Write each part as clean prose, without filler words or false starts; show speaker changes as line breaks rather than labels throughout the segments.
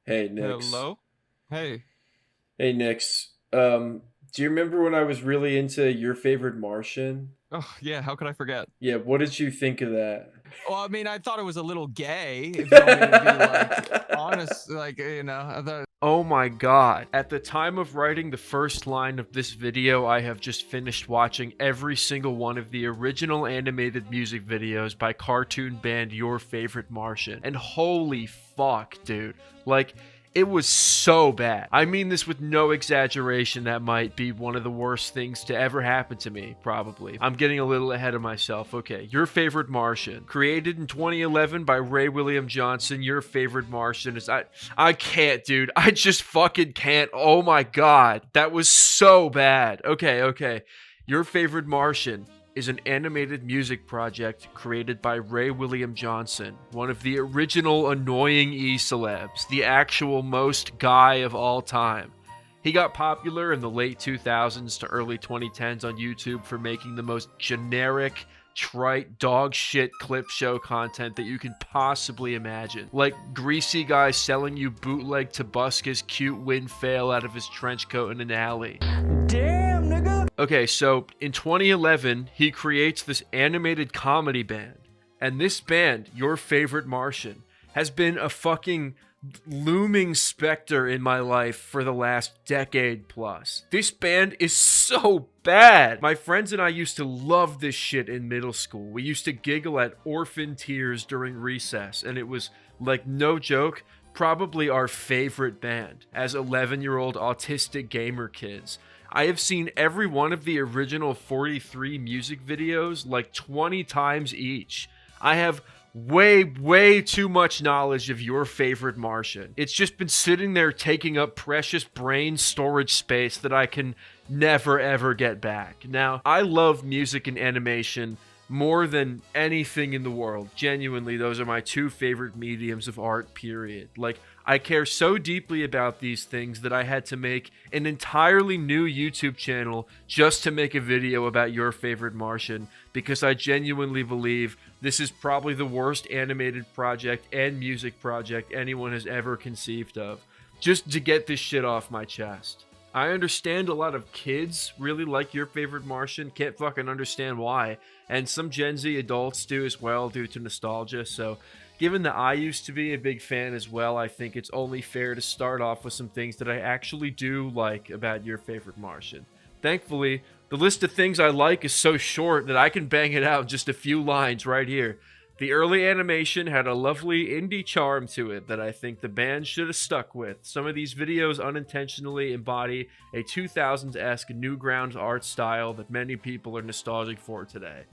Hey, Nix.
Hello? Hey.
Hey, Nix. Do you remember when I was really into Your Favorite Martian?
Oh, yeah, how could I forget?
Yeah, what did you think of that?
Well, I mean, I thought it was a little gay, if you want me to be, like, honest, like, I thought.
Oh my god. At the time of writing the first line of this video, I have just finished watching every single one of the original animated music videos by cartoon band Your Favorite Martian. And holy fuck, dude. Like, it was so bad. I mean this with no exaggeration. That might be one of the worst things to ever happen to me, probably. I'm getting a little ahead of myself. Okay, Your Favorite Martian. Created in 2011 by Ray William Johnson. Your Favorite Martian is... I can't, dude. I just fucking can't. Oh my god. That was so bad. Okay. Your Favorite Martian is an animated music project created by Ray William Johnson, one of the original annoying E-celebs, the actual most guy of all time. He got popular in the late 2000s to early 2010s on YouTube for making the most generic, trite, dog shit clip show content that you can possibly imagine. Like greasy guy selling you bootleg Tabusca's cute wind fail out of his trench coat in an alley.
Damn, nigga!
Okay, so in 2011, he creates this animated comedy band. And this band, Your Favorite Martian, has been a fucking looming specter in my life for the last decade plus. This band is so bad. My friends and I used to love this shit in middle school. We used to giggle at orphan tears during recess, and it was, like, no joke, probably our favorite band as 11-year-old autistic gamer kids. I have seen every one of the original 43 music videos like 20 times each. I have way too much knowledge of Your Favorite Martian. It's just been sitting there taking up precious brain storage space that I can never ever get back. Now, I love music and animation more than anything in the world. Genuinely, those are my two favorite mediums of art, period. Like, I care so deeply about these things that I had to make an entirely new YouTube channel just to make a video about Your Favorite Martian, because I genuinely believe this is probably the worst animated project and music project anyone has ever conceived of. Just to get this shit off my chest. I understand a lot of kids really like Your Favorite Martian, can't fucking understand why, and some Gen Z adults do as well due to nostalgia, so given that I used to be a big fan as well, I think it's only fair to start off with some things that I actually do like about Your Favorite Martian. Thankfully, the list of things I like is so short that I can bang it out in just a few lines right here. The early animation had a lovely indie charm to it that I think the band should have stuck with. Some of these videos unintentionally embody a 2000s-esque Newgrounds art style that many people are nostalgic for today.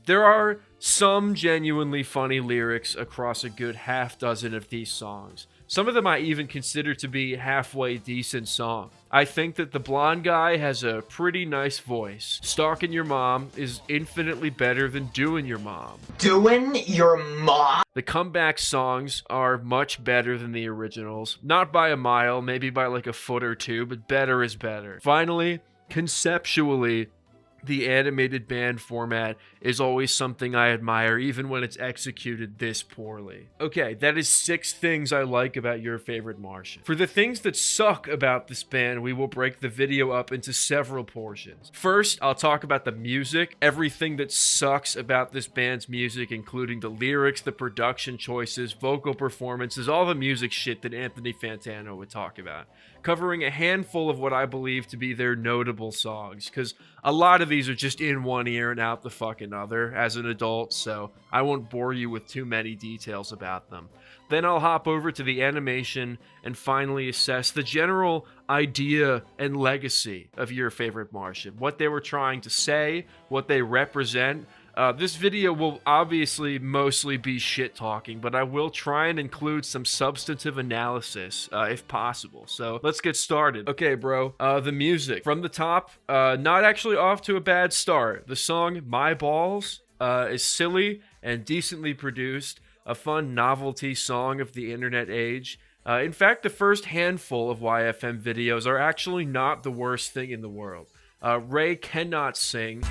There are some genuinely funny lyrics across a good half dozen of these songs. Some of them I even consider to be halfway decent songs. I think that the blonde guy has a pretty nice voice. Stalking Your Mom is infinitely better than Doing Your Mom.
Doing your mom?
The comeback songs are much better than the originals. Not by a mile, maybe by like a foot or two, but better is better. Finally, conceptually, the animated band format is always something I admire, even when it's executed this poorly. Okay, that is 6 things I like about Your Favorite Martian. For the things that suck about this band, we will break the video up into several portions. First, I'll talk about the music, everything that sucks about this band's music, including the lyrics, the production choices, vocal performances, all the music shit that Anthony Fantano would talk about, covering a handful of what I believe to be their notable songs, because a lot of these are just in one ear and out the fucking other as an adult, so I won't bore you with too many details about them. Then I'll hop over to the animation and finally assess the general idea and legacy of Your Favorite Martian, what they were trying to say, what they represent. This video will obviously mostly be shit talking, but I will try and include some substantive analysis if possible. So let's get started. Okay, bro. The music from the top, not actually off to a bad start. The song My Balls is silly and decently produced, a fun novelty song of the internet age. In fact, the first handful of YFM videos are actually not the worst thing in the world. Ray cannot sing.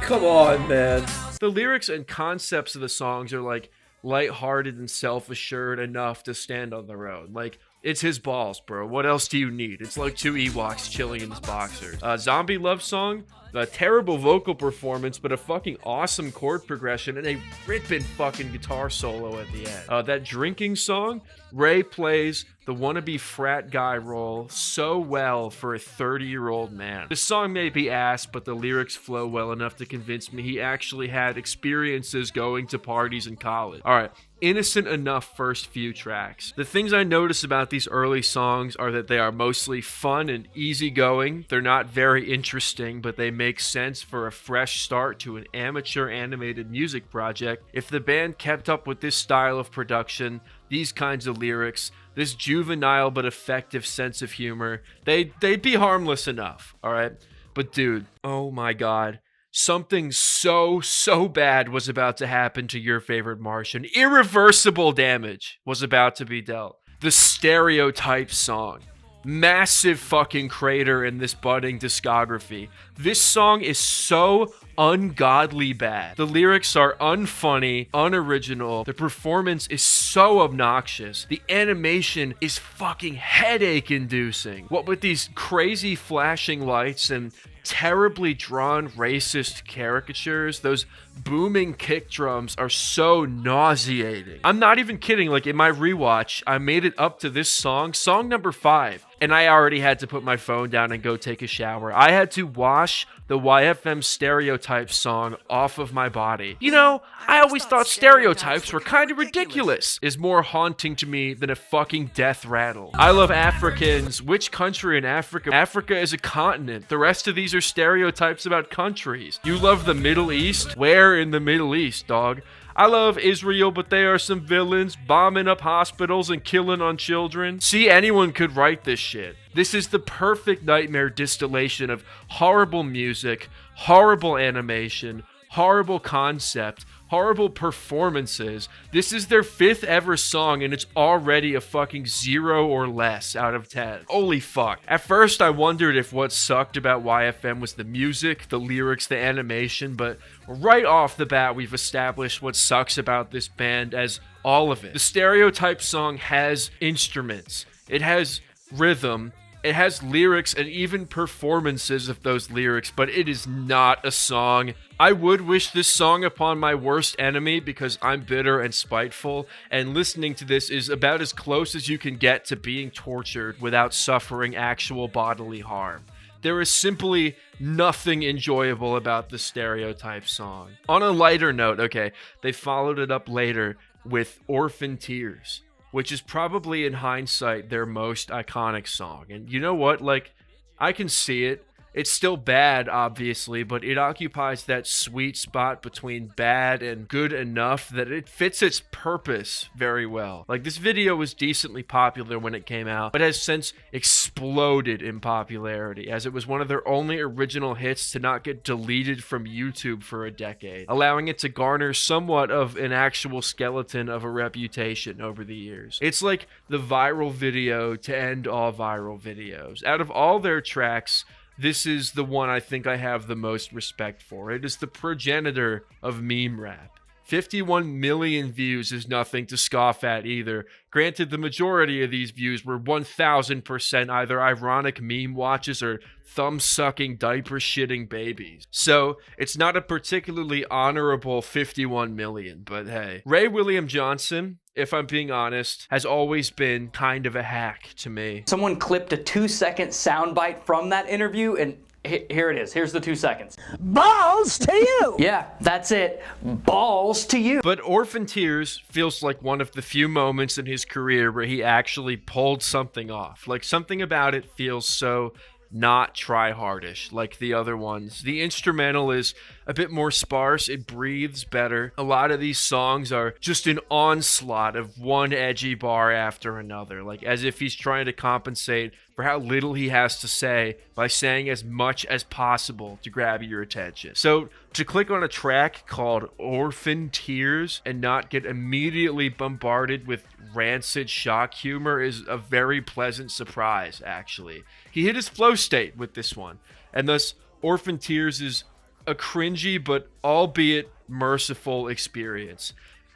Come on, man.
The lyrics and concepts of the songs are like lighthearted and self-assured enough to stand on their own. Like, it's his balls, bro. What else do you need? It's like two Ewoks chilling in his boxers. Zombie Love Song, a terrible vocal performance, but a fucking awesome chord progression and a ripping fucking guitar solo at the end. That Drinking Song, Ray plays the wannabe frat guy role so well for a 30-year-old man. The song may be ass, but the lyrics flow well enough to convince me he actually had experiences going to parties in college. Alright, innocent enough first few tracks. The things I notice about these early songs are that they are mostly fun and easygoing. They're not very interesting, but they make sense for a fresh start to an amateur animated music project. If the band kept up with this style of production, these kinds of lyrics, this juvenile but effective sense of humor, they'd be harmless enough, alright? But dude, oh my god, something so bad was about to happen to your favorite Martian. Irreversible damage was about to be dealt. The Stereotype Song. Massive fucking crater in this budding discography. This song is so ungodly bad. The lyrics are unfunny, unoriginal. The performance is so obnoxious. The animation is fucking headache inducing. What with these crazy flashing lights and terribly drawn racist caricatures, those booming kick drums are so nauseating. I'm not even kidding, like in my rewatch, I made it up to this song number 5, and I already had to put my phone down and go take a shower. I had to wash the YFM Stereotype song off of my body. You know, I always thought stereotypes were kind of ridiculous. Is more haunting to me than a fucking death rattle. I love Africans. Which country in Africa? Africa is a continent. The rest of these are stereotypes about countries. You love the Middle East? Where in the Middle East, dog? I love Israel, but they are some villains bombing up hospitals and killing on children. See, anyone could write this shit. This is the perfect nightmare distillation of horrible music, horrible animation, horrible concept, horrible performances. This is their 5th ever song, and it's already a fucking 0 or less out of 10. Holy fuck. At first, I wondered if what sucked about YFM was the music, the lyrics, the animation, but right off the bat, we've established what sucks about this band as all of it. The Stereotype Song has instruments. It has rhythm. It has lyrics and even performances of those lyrics, but it is not a song. I would wish this song upon my worst enemy because I'm bitter and spiteful, and listening to this is about as close as you can get to being tortured without suffering actual bodily harm. There is simply nothing enjoyable about the Stereotype Song. On a lighter note, okay, they followed it up later with Orphan Tears, which is probably in hindsight their most iconic song. And you know what? Like, I can see it. It's still bad, obviously, but it occupies that sweet spot between bad and good enough that it fits its purpose very well. Like, this video was decently popular when it came out, but has since exploded in popularity, as it was one of their only original hits to not get deleted from YouTube for a decade, allowing it to garner somewhat of an actual skeleton of a reputation over the years. It's like the viral video to end all viral videos. Out of all their tracks, this is the one I think I have the most respect for. It is the progenitor of meme rap. 51 million views is nothing to scoff at either. Granted, the majority of these views were 1000% either ironic meme watches or thumb-sucking, diaper-shitting babies. So, it's not a particularly honorable 51 million, but hey. Ray William Johnson, if I'm being honest, has always been kind of a hack to me.
Someone clipped a 2-second soundbite from that interview, and here it is. Here's the 2 seconds. Balls to you! Yeah, that's it. Balls to you.
But Orphan Tears feels like one of the few moments in his career where he actually pulled something off. Like, something about it feels so not try-hardish like the other ones. The instrumental is a bit more sparse. It breathes better. A lot of these songs are just an onslaught of one edgy bar after another, like as if he's trying to compensate for how little he has to say by saying as much as possible to grab your attention. So to click on a track called Orphan Tears and not get immediately bombarded with rancid shock humor is a very pleasant surprise, actually. He hit his flow state with this one, and thus Orphan Tears is a cringy but albeit merciful experience.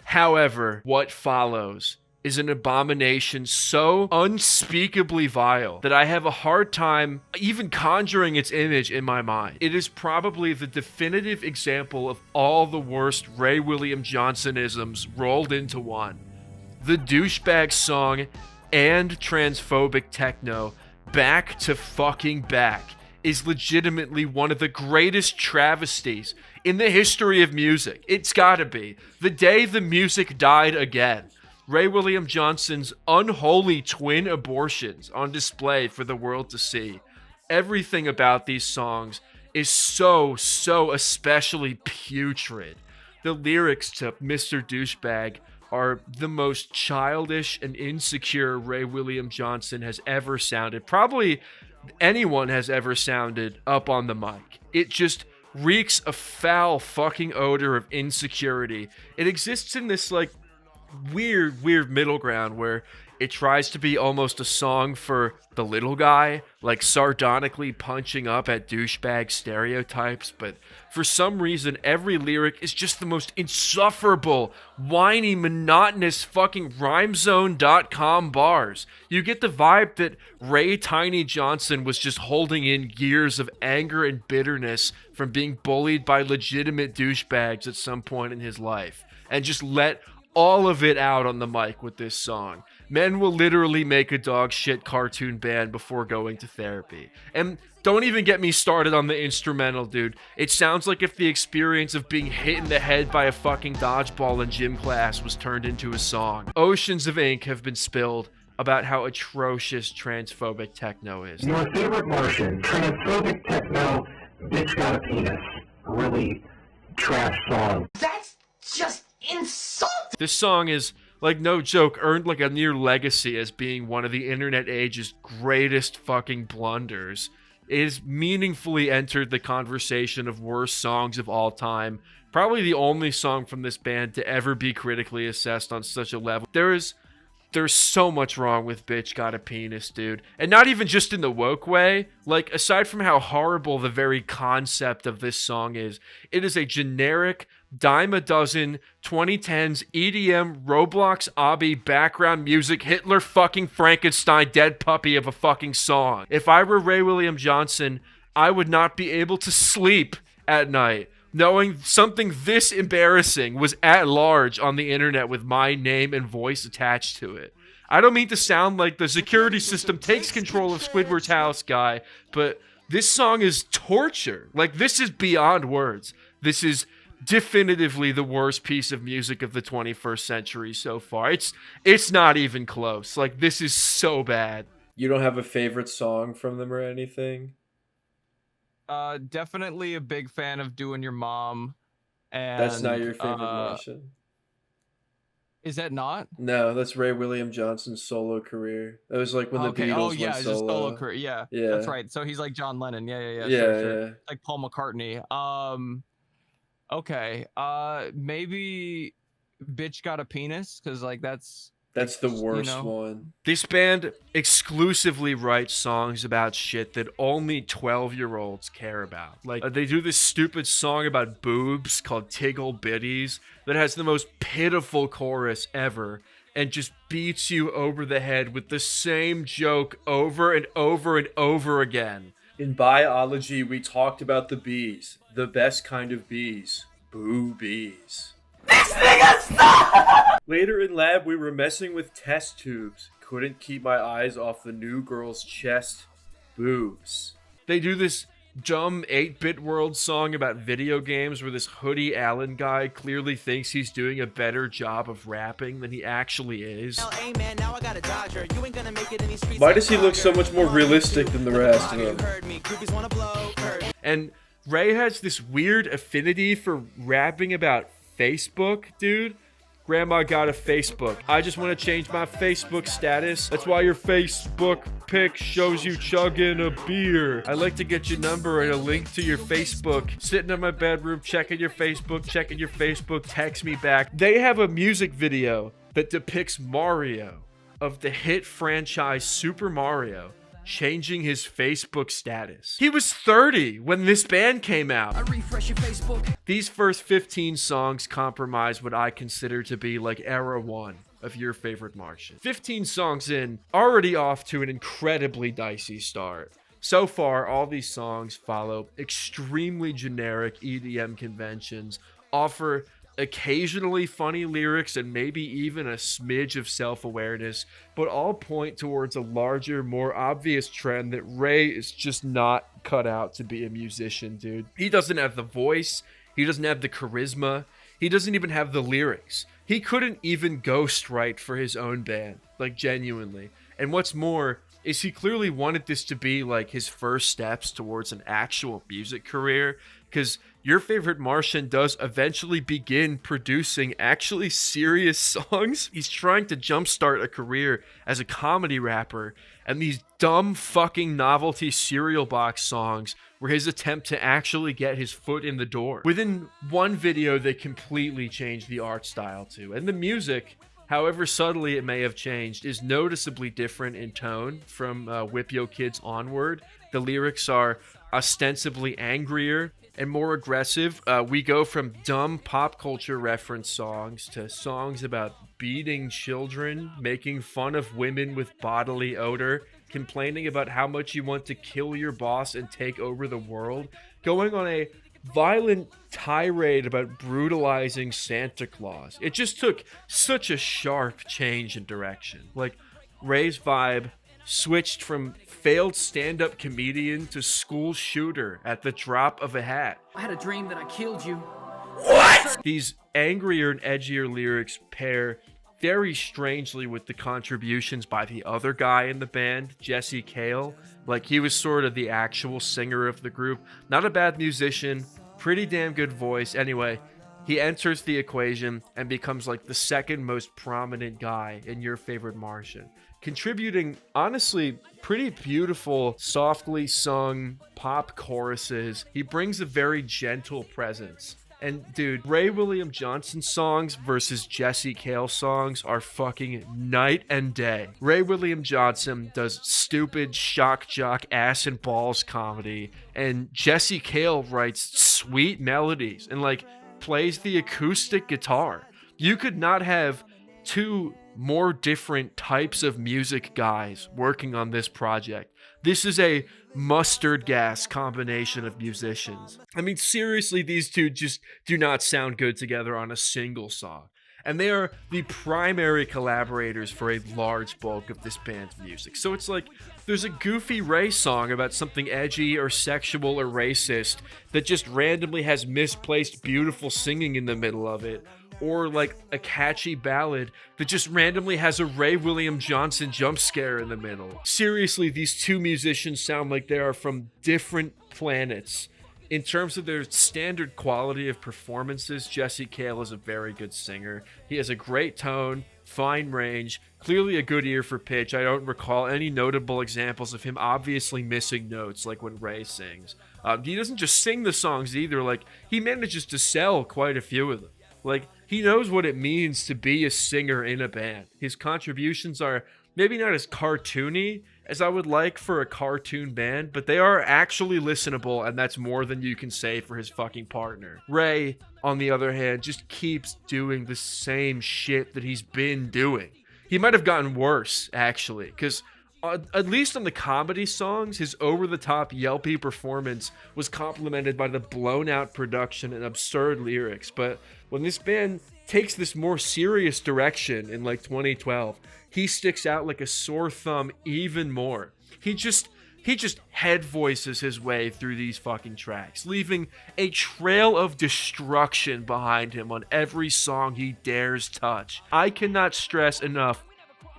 However, what follows is an abomination so unspeakably vile that I have a hard time even conjuring its image in my mind. It is probably the definitive example of all the worst Ray William Johnsonisms rolled into one. The douchebag song and transphobic techno, Back to Fucking Back, is legitimately one of the greatest travesties in the history of music. It's gotta be. The day the music died again. Ray William Johnson's unholy twin abortions on display for the world to see. Everything about these songs is so especially putrid. The lyrics to Mr. Douchebag are the most childish and insecure Ray William Johnson has ever sounded. Probably anyone has ever sounded up on the mic. It just reeks a foul fucking odor of insecurity. It exists in this like weird middle ground where it tries to be almost a song for the little guy, like sardonically punching up at douchebag stereotypes, but for some reason every lyric is just the most insufferable, whiny, monotonous fucking rhymezone.com bars. You get the vibe that Ray Tiny Johnson was just holding in years of anger and bitterness from being bullied by legitimate douchebags at some point in his life, and just let all of it out on the mic with this song. Men will literally make a dog shit cartoon band before going to therapy. And don't even get me started on the instrumental, dude. It sounds like if the experience of being hit in the head by a fucking dodgeball in gym class was turned into a song. Oceans of ink have been spilled about how atrocious transphobic techno is.
Your favorite Martian, transphobic techno, bitch got a penis. Really trash song.
That's just insulting!
This song is, like, no joke, earned like a near legacy as being one of the internet age's greatest fucking blunders. It has meaningfully entered the conversation of worst songs of all time. Probably the only song from this band to ever be critically assessed on such a level. There's so much wrong with Bitch Got a Penis, dude. And not even just in the woke way. Like, aside from how horrible the very concept of this song is, it is a generic, dime a dozen, 2010s EDM, Roblox, obby, background music, Hitler fucking Frankenstein, dead puppy of a fucking song. If I were Ray William Johnson, I would not be able to sleep at night, knowing something this embarrassing was at large on the internet with my name and voice attached to it. I don't mean to sound like the security system takes control of Squidward's house guy, but this song is torture. Like, this is beyond words. This is definitively the worst piece of music of the 21st century so far. It's not even close. Like, this is so bad.
You don't have a favorite song from them or anything?
Definitely a big fan of Doing Your Mom. And
That's not your favorite Martian?
Is that not?
No, that's Ray William Johnson's solo career. That was like when the Beatles went
just
solo.
solo career. Yeah,
Yeah.
that's right. So he's like John Lennon. Yeah.
Yeah,
Sure.
yeah.
Like Paul McCartney. Okay. Maybe Bitch Got a Penis, because like that's
the worst one.
This band exclusively writes songs about shit that only 12-year-olds care about. Like, they do this stupid song about boobs called Tiggle Bitties that has the most pitiful chorus ever and just beats you over the head with the same joke over and over and over again.
In biology, we talked about the bees. The best kind of bees. Boobies. This nigga stop! Later in lab, we were messing with test tubes. Couldn't keep my eyes off the new girl's chest. Boobs.
They do this dumb 8-bit world song about video games where this Hoodie Allen guy clearly thinks he's doing a better job of rapping than he actually is.
Why does he look so much more realistic than the rest of them?
And Ray has this weird affinity for rapping about Facebook, dude. Grandma got a Facebook. I just want to change my Facebook status. That's why your Facebook pic shows you chugging a beer. I like to get your number and a link to your Facebook. Sitting in my bedroom, checking your Facebook, text me back. They have a music video that depicts Mario of the hit franchise Super Mario changing his Facebook status. He was 30 when this band came out.
I refresh your Facebook.
These first 15 songs comprise what I consider to be like era 1 of Your Favorite Martian. 15 songs in, already off to an incredibly dicey start. So far, all these songs follow extremely generic EDM conventions, offer occasionally funny lyrics and maybe even a smidge of self-awareness, but all point towards a larger, more obvious trend that Ray is just not cut out to be a musician, dude. He doesn't have the voice, he doesn't have the charisma, he doesn't even have the lyrics. He couldn't even ghostwrite for his own band, like genuinely. And what's more, is he clearly wanted this to be like his first steps towards an actual music career, because Your Favorite Martian does eventually begin producing actually serious songs. He's trying to jumpstart a career as a comedy rapper, and these dumb fucking novelty cereal box songs were his attempt to actually get his foot in the door. Within one video, they completely changed the art style too, and the music, however subtly it may have changed, is noticeably different in tone from Whip Yo Kids onward. The lyrics are ostensibly angrier and more aggressive. We go from dumb pop culture reference songs to songs about beating children, making fun of women with bodily odor, complaining about how much you want to kill your boss and take over the world, going on a violent tirade about brutalizing Santa Claus. It just took such a sharp change in direction. Like, Ray's vibe switched from failed stand-up comedian to school shooter at the drop of a hat.
I had a dream that I killed you.
What? These angrier and edgier lyrics pair very strangely with the contributions by the other guy in the band, Jesse Cale. Like, he was sort of the actual singer of the group. Not a bad musician, pretty damn good voice. Anyway, he enters the equation and becomes like the second most prominent guy in Your Favorite Martian, contributing, honestly, pretty beautiful, softly sung pop choruses. He brings a very gentle presence. And dude, Ray William Johnson songs versus Jesse Cale songs are fucking night and day. Ray William Johnson does stupid shock jock ass and balls comedy, and Jesse Cale writes sweet melodies and like plays the acoustic guitar. You could not have two more different types of music guys working on this project. This is a mustard gas combination of musicians. I mean, seriously, these two just do not sound good together on a single song. And they are the primary collaborators for a large bulk of this band's music. So it's like, there's a goofy Ray song about something edgy or sexual or racist that just randomly has misplaced beautiful singing in the middle of it. Or like a catchy ballad that just randomly has a Ray William Johnson jump scare in the middle. Seriously, these two musicians sound like they are from different planets. In terms of their standard quality of performances, Jesse Cale is a very good singer. He has a great tone, fine range, clearly a good ear for pitch. I don't recall any notable examples of him obviously missing notes like when Ray sings. He doesn't just sing the songs either, like he manages to sell quite a few of them. Like, he knows what it means to be a singer in a band. His contributions are maybe not as cartoony as I would like for a cartoon band, but they are actually listenable, and that's more than you can say for his fucking partner. Ray, on the other hand, just keeps doing the same shit that he's been doing. He might have gotten worse, actually, because at least on the comedy songs, his over-the-top yelpy performance was complemented by the blown-out production and absurd lyrics. But when this band takes this more serious direction in like 2012, he sticks out like a sore thumb even more. He just head voices his way through these fucking tracks, leaving a trail of destruction behind him on every song he dares touch. I cannot stress enough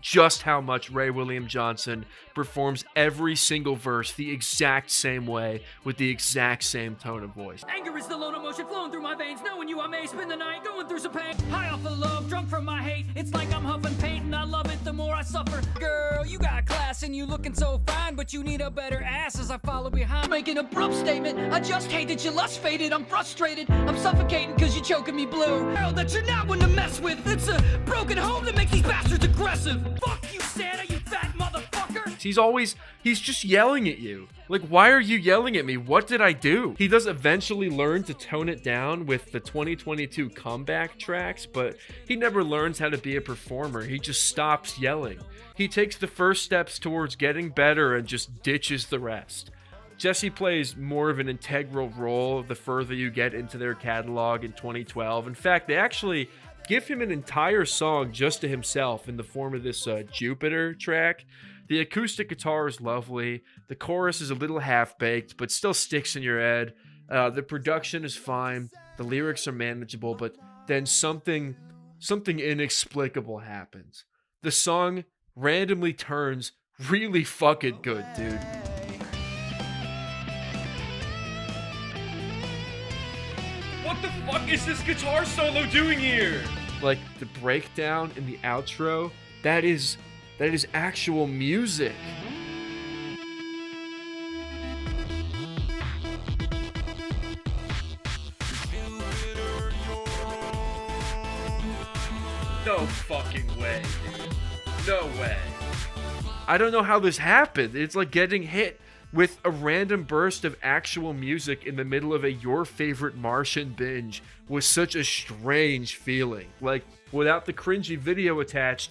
just how much Ray William Johnson performs every single verse the exact same way with the exact same tone of voice.
Anger is the load of motion flowing through my veins. Knowing you, I may spend the night going through some pain. High off of love, drunk from my hate. It's like I'm huffing paint and I love it the more I suffer. Girl, you got class and you looking so fine, but you need a better ass as I follow behind. Make an abrupt statement. I just hate that you lust faded. I'm frustrated. I'm suffocating cause you're choking me blue. Girl, that you're not one to mess with. It's a broken home that makes these bastards aggressive. Fuck you, Santa, you fat motherfucker.
songs. He's just yelling at you. Like, why are you yelling at me? What did I do? He does eventually learn to tone it down with the 2022 comeback tracks, but he never learns how to be a performer. He just stops yelling. He takes the first steps towards getting better and just ditches the rest. Jesse plays more of an integral role the further you get into their catalog in 2012. In fact, they actually give him an entire song just to himself in the form of this Jupiter track. The acoustic guitar is lovely. The chorus is a little half-baked, but still sticks in your head. The production is fine. The lyrics are manageable, but then something inexplicable happens. The song randomly turns really fucking good, dude.
What the fuck is this guitar solo doing here?
Like, the breakdown in the outro, that is actual music.
No fucking way, dude. No way.
I don't know how this happened. It's like getting hit with a random burst of actual music in the middle of a Your Favorite Martian binge was such a strange feeling. Like, without the cringy video attached,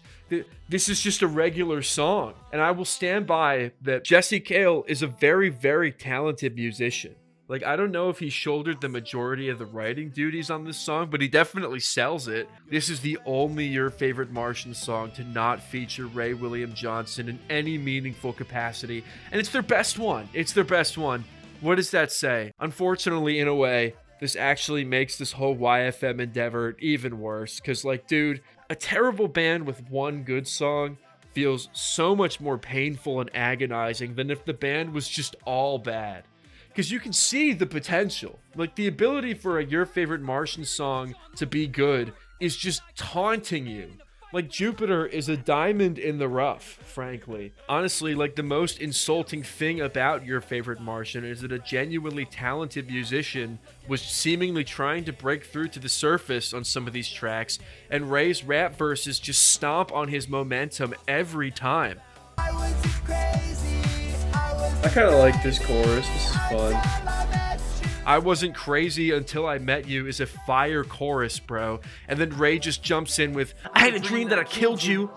this is just a regular song. And I will stand by that Jesse Cale is a very, very talented musician. Like, I don't know if he shouldered the majority of the writing duties on this song, but he definitely sells it. This is the only Your Favorite Martian song to not feature Ray William Johnson in any meaningful capacity. And it's their best one. It's their best one. What does that say? Unfortunately, in a way, this actually makes this whole YFM endeavor even worse. Because, like, dude, a terrible band with one good song feels so much more painful and agonizing than if the band was just all bad. Because you can see the potential. Like, the ability for a Your Favorite Martian song to be good is just taunting you. Like, Jupiter is a diamond in the rough, frankly. Honestly, like, the most insulting thing about Your Favorite Martian is that a genuinely talented musician was seemingly trying to break through to the surface on some of these tracks, and Ray's rap verses just stomp on his momentum every time.
I kind of like this chorus. This is fun.
I wasn't crazy until I met you is a fire chorus, bro. And then Ray just jumps in with, I had a dream that I killed you.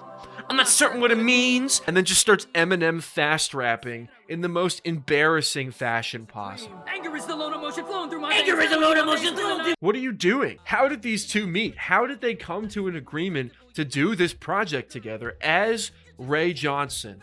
I'm not certain what it means. And then just starts Eminem fast rapping in the most embarrassing fashion possible.
Anger is the load of motion flowing through my veins.
Anger is the load of motion flowing through.
What are you doing? How did these two meet? How did they come to an agreement to do this project together as Ray Johnson?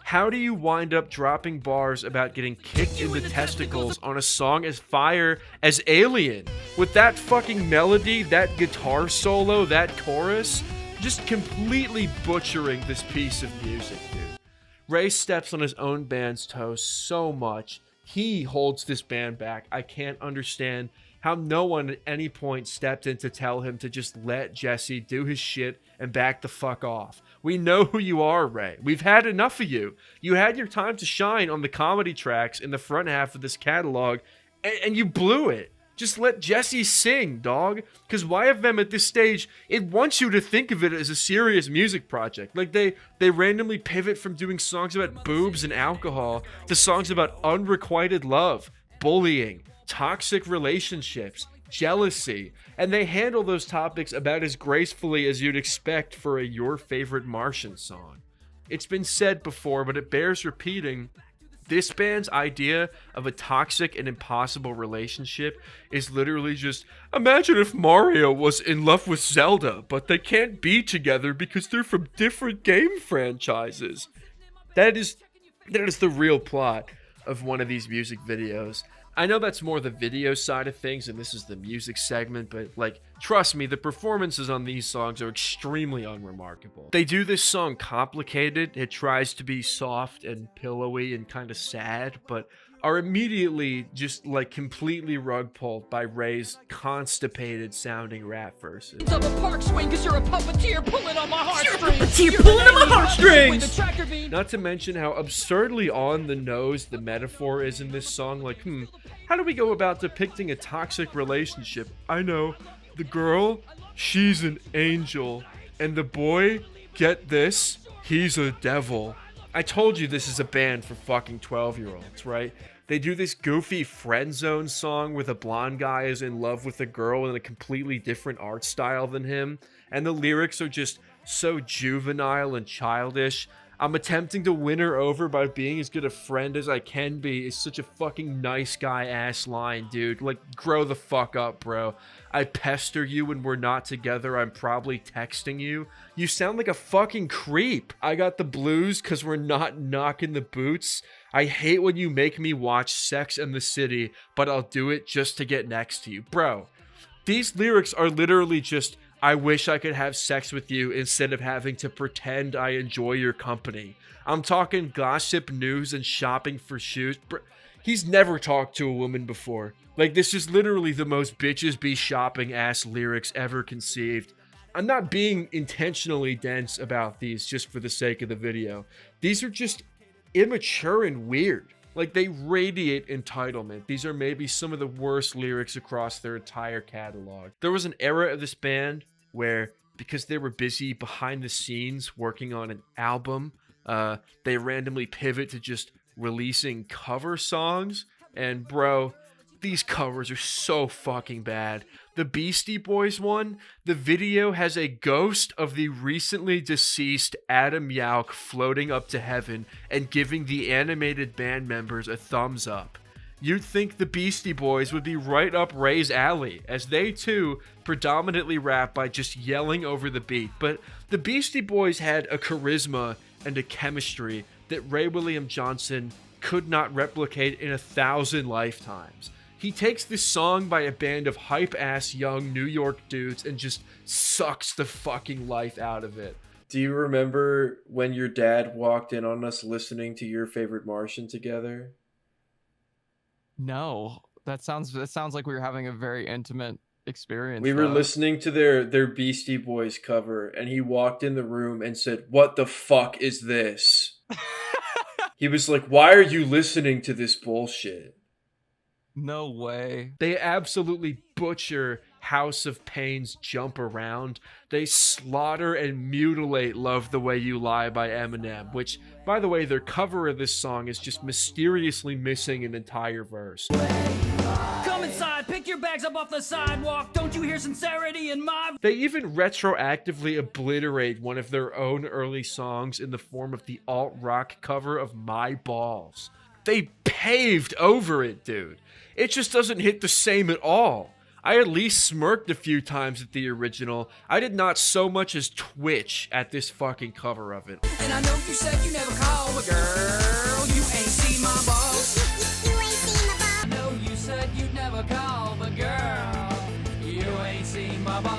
How do you wind up dropping bars about getting kicked in the testicles on a song as fire as Alien? With that fucking melody, that guitar solo, that chorus, just completely butchering this piece of music, dude. Ray steps on his own band's toes so much. He holds this band back. I can't understand how no one at any point stepped in to tell him to just let Jesse do his shit and back the fuck off. We know who you are, Ray. We've had enough of you. You had your time to shine on the comedy tracks in the front half of this catalog, and you blew it. Just let Jesse sing, dog. Because YFM at this stage, it wants you to think of it as a serious music project. Like, they randomly pivot from doing songs about boobs and alcohol to songs about unrequited love, bullying, toxic relationships, jealousy, and they handle those topics about as gracefully as you'd expect for a Your Favorite Martian song. It's been said before, but it bears repeating. This band's idea of a toxic and impossible relationship is literally just, imagine if Mario was in love with Zelda, but they can't be together because they're from different game franchises. That is the real plot of one of these music videos. I know that's more the video side of things, and this is the music segment, but, like, trust me, the performances on these songs are extremely unremarkable. They do this song complicated. It tries to be soft and pillowy and kind of sad, but are immediately just, like, completely rug pulled by Ray's constipated sounding rap verses.
Of a park swing, 'cause you're a puppeteer pulling on my heartstrings.
You're pulling on my heartstrings.
Not to mention how absurdly on the nose the metaphor is in this song. Like, how do we go about depicting a toxic relationship? I know. The girl, she's an angel. And the boy, get this, he's a devil. I told you this is a band for fucking 12-year-olds, right? They do this goofy friend zone song where the blonde guy is in love with a girl in a completely different art style than him, and the lyrics are just so juvenile and childish. I'm attempting to win her over by being as good a friend as I can be. It's such a fucking nice guy ass line, dude. Like, grow the fuck up, bro. I pester you when we're not together. I'm probably texting you. You sound like a fucking creep. I got the blues because we're not knocking the boots. I hate when you make me watch Sex and the City, but I'll do it just to get next to you. Bro, these lyrics are literally just, I wish I could have sex with you instead of having to pretend I enjoy your company. I'm talking gossip, news, and shopping for shoes. He's never talked to a woman before. Like, this is literally the most bitches be shopping ass lyrics ever conceived. I'm not being intentionally dense about these just for the sake of the video. These are just immature and weird. Like, they radiate entitlement. These are maybe some of the worst lyrics across their entire catalog. There was an era of this band where, because they were busy behind the scenes working on an album, they randomly pivot to just releasing cover songs. And bro, these covers are so fucking bad. The Beastie Boys one, the video has a ghost of the recently deceased Adam Yauch floating up to heaven and giving the animated band members a thumbs up. You'd think the Beastie Boys would be right up Ray's alley, as they too predominantly rap by just yelling over the beat, but the Beastie Boys had a charisma and a chemistry that Ray William Johnson could not replicate in 1,000 lifetimes. He takes this song by a band of hype-ass young New York dudes and just sucks the fucking life out of it.
Do you remember when your dad walked in on us listening to Your Favorite Martian together?
No, that sounds like we were having a very intimate experience.
We were listening to their Beastie Boys cover, and he walked in the room and said, "What the fuck is this?" He was like, "Why are you listening to this bullshit?"
No way.
They absolutely butcher House of Pain's Jump Around. They slaughter and mutilate Love the Way You Lie by Eminem, which, by the way, their cover of this song is just mysteriously missing an entire verse.
Come inside, pick your bags up off the sidewalk. Don't you hear sincerity in my...
They even retroactively obliterate one of their own early songs in the form of the alt-rock cover of My Balls. They paved over it, dude. It just doesn't hit the same at all. I at least smirked a few times at the original. I did not so much as twitch at this fucking cover of it.
And I know you said you never call, but girl, you ain't seen my balls. You ain't seen my balls. I know you said you'd never call, but girl, you ain't seen my balls.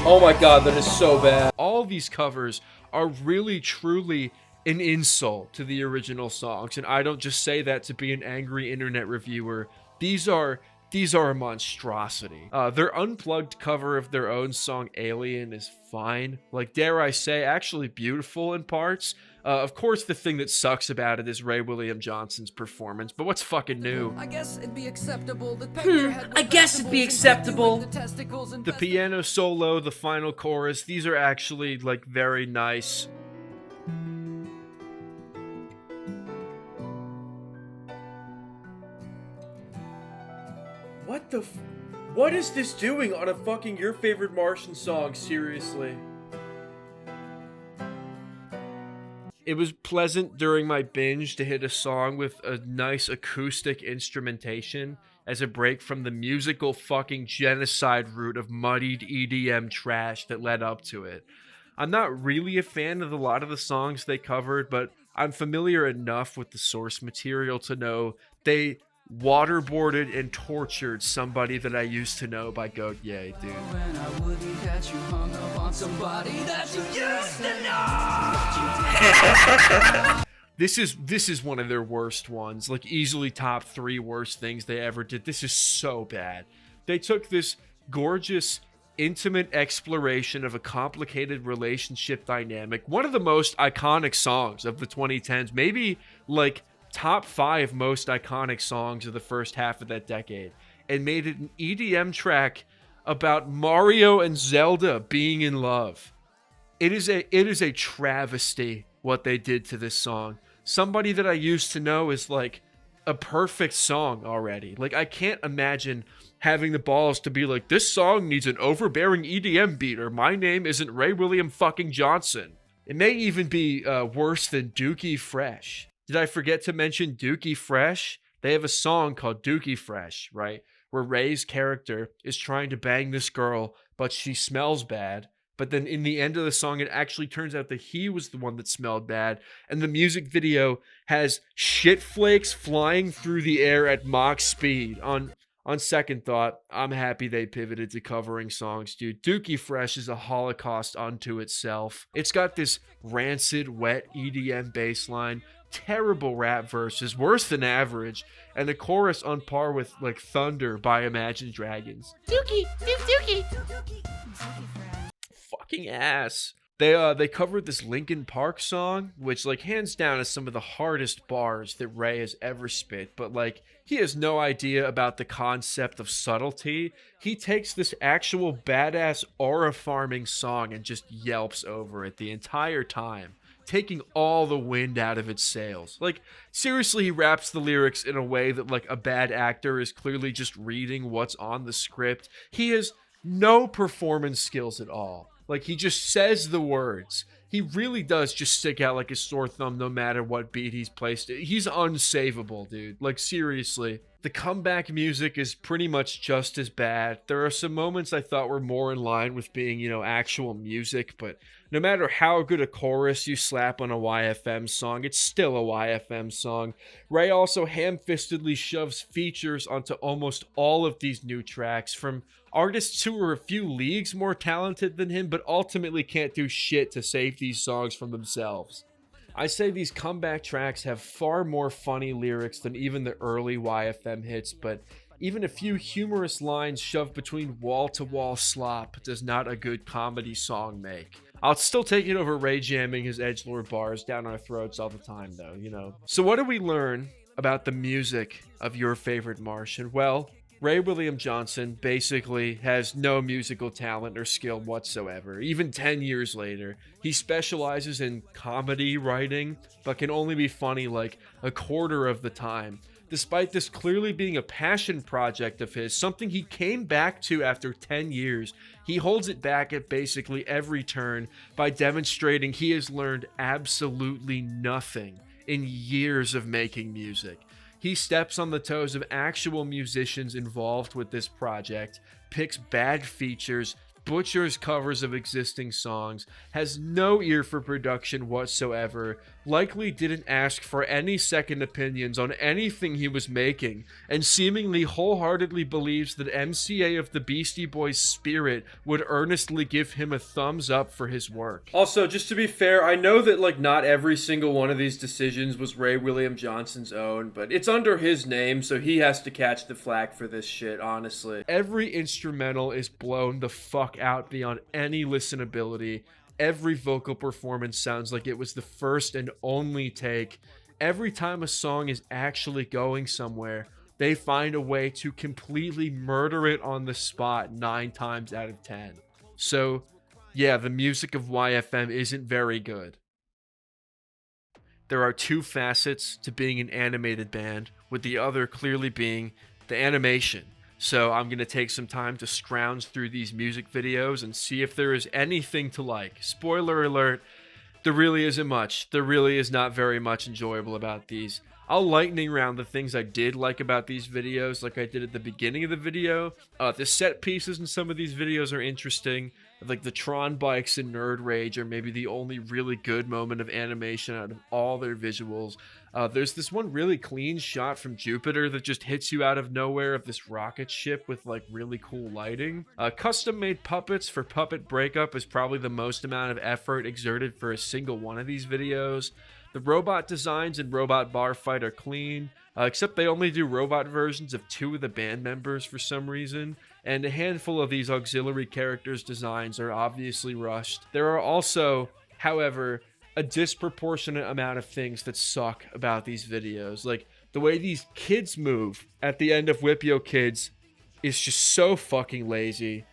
Oh my god, that is so bad.
All these covers are really, truly an insult to the original songs, and I don't just say that to be an angry internet reviewer. These are a monstrosity. Their unplugged cover of their own song Alien is fine. Like, dare I say, actually beautiful in parts. Of course, the thing that sucks about it is Ray William Johnson's performance, but what's fucking new?
I guess it'd be acceptable that peck your head with
I guess it'd be
vegetables and
acceptable.
the testicles and
The piano solo, the final chorus, these are actually, like, very nice.
What is this doing on a fucking Your Favorite Martian song? Seriously.
It was pleasant during my binge to hit a song with a nice acoustic instrumentation as a break from the musical fucking genocide route of muddied EDM trash that led up to it. I'm not really a fan of a lot of the songs they covered, but I'm familiar enough with the source material to know they waterboarded and tortured somebody that I used to know by Goat Yay, dude.
when I wouldn't catch you hung up on somebody that you used to know.
This is one of their worst ones, like easily top 3 worst things they ever did. This is so bad. They took this gorgeous, intimate exploration of a complicated relationship dynamic, one of the most iconic songs of the 2010s, maybe like top 5 most iconic songs of the first half of that decade, and made it an EDM track about Mario and Zelda being in love. It is a travesty what they did to this song. Somebody that I used to know is like a perfect song already. Like, I can't imagine having the balls to be like, this song needs an overbearing EDM beat, or my name isn't Ray William fucking Johnson. It may even be worse than Dookie Fresh. Did I forget to mention Dookie Fresh? They have a song called Dookie Fresh, right? Where Ray's character is trying to bang this girl, but she smells bad. But then in the end of the song, it actually turns out that he was the one that smelled bad. And the music video has shit flakes flying through the air at Mach speed. On second thought, I'm happy they pivoted to covering songs, dude. Dookie Fresh is a holocaust unto itself. It's got this rancid, wet EDM bass line, terrible rap verses, worse than average, and a chorus on par with, like, Thunder by Imagine Dragons.
Dookie, Dookie.
Fucking ass. They covered this Linkin Park song, which, like, hands down is some of the hardest bars that Ray has ever spit, but, like, he has no idea about the concept of subtlety. He takes this actual badass aura farming song and just yelps over it the entire time, taking all the wind out of its sails. Like, seriously, he raps the lyrics in a way that, like, a bad actor is clearly just reading what's on the script. He has no performance skills at all. Like, he just says the words. He really does just stick out like a sore thumb no matter what beat he's placed. He's unsavable, dude. Like, seriously. The comeback music is pretty much just as bad. There are some moments I thought were more in line with being, you know, actual music, but no matter how good a chorus you slap on a YFM song, it's still a YFM song. Ray also ham-fistedly shoves features onto almost all of these new tracks from artists who are a few leagues more talented than him, but ultimately can't do shit to save these songs from themselves. I say these comeback tracks have far more funny lyrics than even the early YFM hits, but even a few humorous lines shoved between wall-to-wall slop does not a good comedy song make. I'll still take it over Ray jamming his edgelord bars down our throats all the time, though, you know. So what do we learn about the music of your favorite Martian? Well, Ray William Johnson basically has no musical talent or skill whatsoever. Even 10 years later, he specializes in comedy writing, but can only be funny like a quarter of the time. Despite this clearly being a passion project of his, something he came back to after 10 years, he holds it back at basically every turn by demonstrating he has learned absolutely nothing in years of making music. He steps on the toes of actual musicians involved with this project, picks bad features, butchers covers of existing songs, has no ear for production whatsoever, likely didn't ask for any second opinions on anything he was making, and seemingly wholeheartedly believes that MCA of the Beastie Boys' spirit would earnestly give him a thumbs up for his work.
Also, just to be fair, I know that, like, not every single one of these decisions was Ray William Johnson's own, but it's under his name, so he has to catch the flack for this shit, honestly.
Every instrumental is blown the fuck out beyond any listenability. Every vocal performance sounds like it was the first and only take. Every time a song is actually going somewhere, they find a way to completely murder it on the spot 9 times out of 10. So, yeah, the music of YFM isn't very good. There are 2 facets to being an animated band, with the other clearly being the animation. So I'm going to take some time to scrounge through these music videos and see if there is anything to like. Spoiler alert, there really isn't much. There really is not very much enjoyable about these. I'll lightning round the things I did like about these videos like I did at the beginning of the video. The set pieces in some of these videos are interesting. Like the Tron bikes in Nerd Rage are maybe the only really good moment of animation out of all their visuals. There's this one really clean shot from Jupiter that just hits you out of nowhere of this rocket ship with like really cool lighting. Custom made puppets for Puppet Breakup is probably the most amount of effort exerted for a single one of these videos. The robot designs in Robot Bar Fight are clean, except they only do robot versions of 2 of the band members for some reason, and a handful of these auxiliary characters' designs are obviously rushed. There are also, however, a disproportionate amount of things that suck about these videos. Like, the way these kids move at the end of Whip Yo Kids is just so fucking lazy.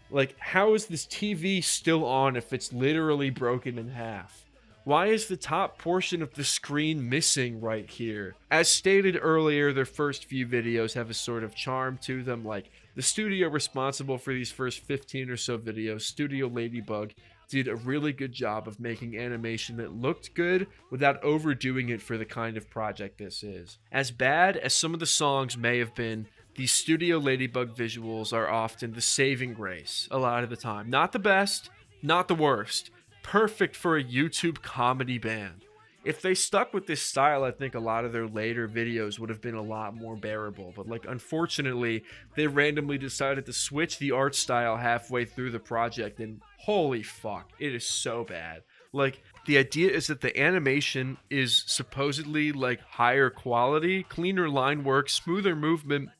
Like, how is this TV still on if it's literally broken in half? Why is the top portion of the screen missing right here? As stated earlier, their first few videos have a sort of charm to them, like the studio responsible for these first 15 or so videos, Studio Ladybug, did a really good job of making animation that looked good without overdoing it for the kind of project this is. As bad as some of the songs may have been, these Studio Ladybug visuals are often the saving grace a lot of the time. Not the best, not the worst. Perfect for a YouTube comedy band. If they stuck with this style, I think a lot of their later videos would have been a lot more bearable. But like, unfortunately, they randomly decided to switch the art style halfway through the project, and holy fuck, it is so bad. Like, the idea is that the animation is supposedly like higher quality, cleaner line work, smoother movement,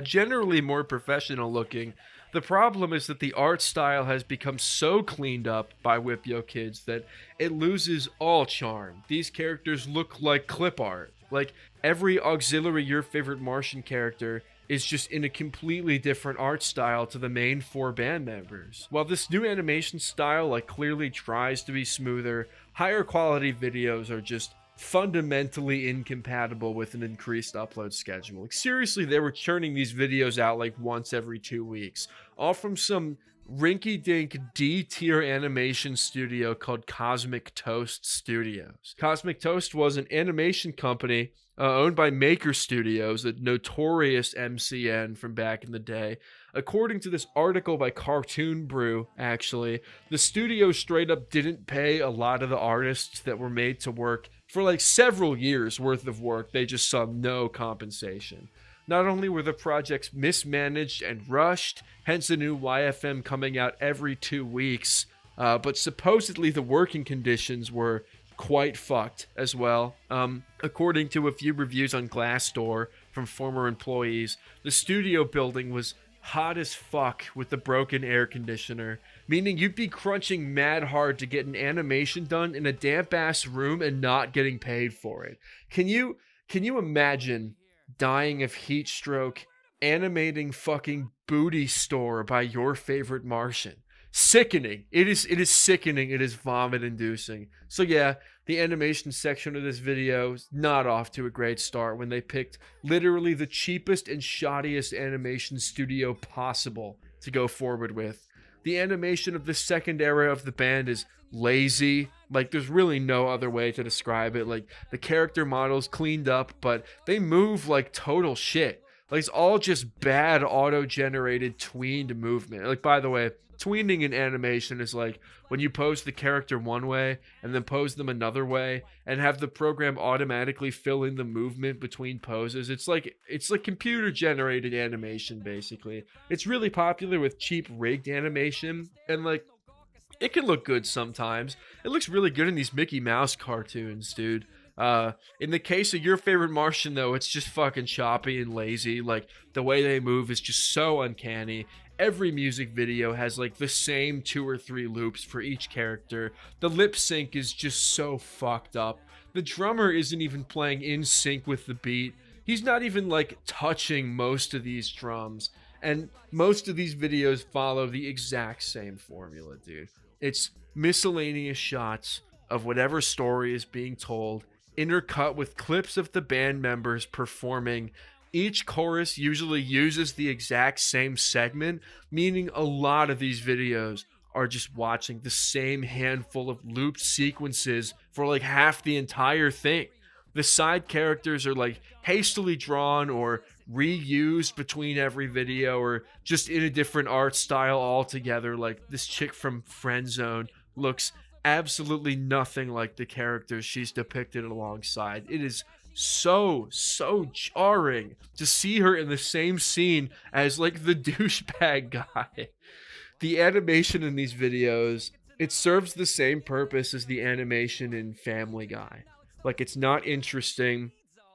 generally more professional looking. The problem is that the art style has become so cleaned up by Whip-Yo Kids that it loses all charm. These characters look like clip art. Like, every auxiliary Your Favorite Martian character is just in a completely different art style to the main 4 band members. While this new animation style like clearly tries to be smoother, higher quality videos are just fundamentally incompatible with an increased upload schedule. Like, seriously, they were churning these videos out like once every 2 weeks, all from some rinky-dink D-tier animation studio called Cosmic Toast Studios. Cosmic Toast was an animation company owned by Maker Studios, a notorious MCN from back in the day. According to this article by Cartoon Brew, actually, the studio straight up didn't pay a lot of the artists that were made to work for like several years worth of work. They just saw no compensation. Not only were the projects mismanaged and rushed, hence a new YFM coming out every 2 weeks, but supposedly the working conditions were quite fucked as well. According to a few reviews on Glassdoor from former employees, the studio building was hot as fuck with the broken air conditioner, meaning you'd be crunching mad hard to get an animation done in a damp ass room and not getting paid for it. Can you imagine dying of heat stroke animating fucking Booty Store by Your Favorite Martian? Sickening. It is sickening. It is vomit inducing. So yeah, the animation section of this video is not off to a great start when they picked literally the cheapest and shoddiest animation studio possible to go forward with. The animation of the second era of the band is lazy. Like, there's really no other way to describe it. Like, the character models cleaned up, but they move like total shit. Like, it's all just bad auto-generated tweened movement. Like, by the way, tweening in animation is like when you pose the character one way and then pose them another way and have the program automatically fill in the movement between poses. It's like computer generated animation, basically. It's really popular with cheap rigged animation, and like, it can look good sometimes. It looks really good in these Mickey Mouse cartoons, dude. In the case of Your Favorite Martian, though, it's just fucking choppy and lazy. Like, the way they move is just so uncanny. Every music video has like the same 2 or 3 loops for each character. The lip sync is just so fucked up. The drummer isn't even playing in sync with the beat. He's not even like touching most of these drums. And most of these videos follow the exact same formula, dude. It's miscellaneous shots of whatever story is being told, intercut with clips of the band members performing. Each chorus usually uses the exact same segment, meaning a lot of these videos are just watching the same handful of looped sequences for like half the entire thing. The side characters are like hastily drawn or reused between every video, or just in a different art style altogether. Like, this chick from Friendzone looks absolutely nothing like the characters she's depicted alongside. It is so jarring to see her in the same scene as like the douchebag guy. The animation in these videos, it serves the same purpose as the animation in Family Guy. Like, it's not interesting.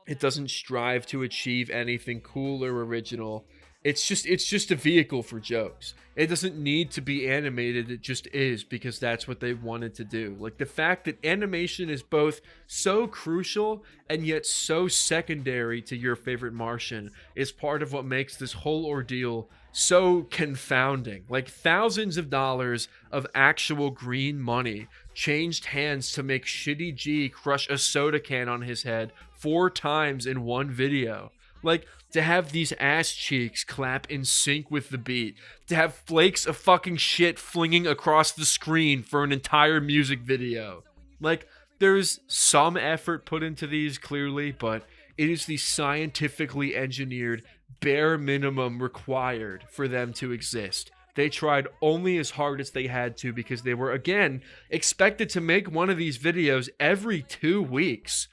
It doesn't strive to achieve anything cool or original. It's just a vehicle for jokes. It doesn't need to be animated, it just is because that's what they wanted to do. Like the fact that animation is both so crucial and yet so secondary to your favorite Martian is part of what makes this whole ordeal so confounding. Like thousands of dollars of actual green money changed hands to make Shitty G crush a soda can on his head 4 times in one video. Like, to have these ass cheeks clap in sync with the beat. To have flakes of fucking shit flinging across the screen for an entire music video. Like, there's some effort put into these, clearly, but it is the scientifically engineered bare minimum required for them to exist. They tried only as hard as they had to because they were, again, expected to make one of these videos every 2 weeks.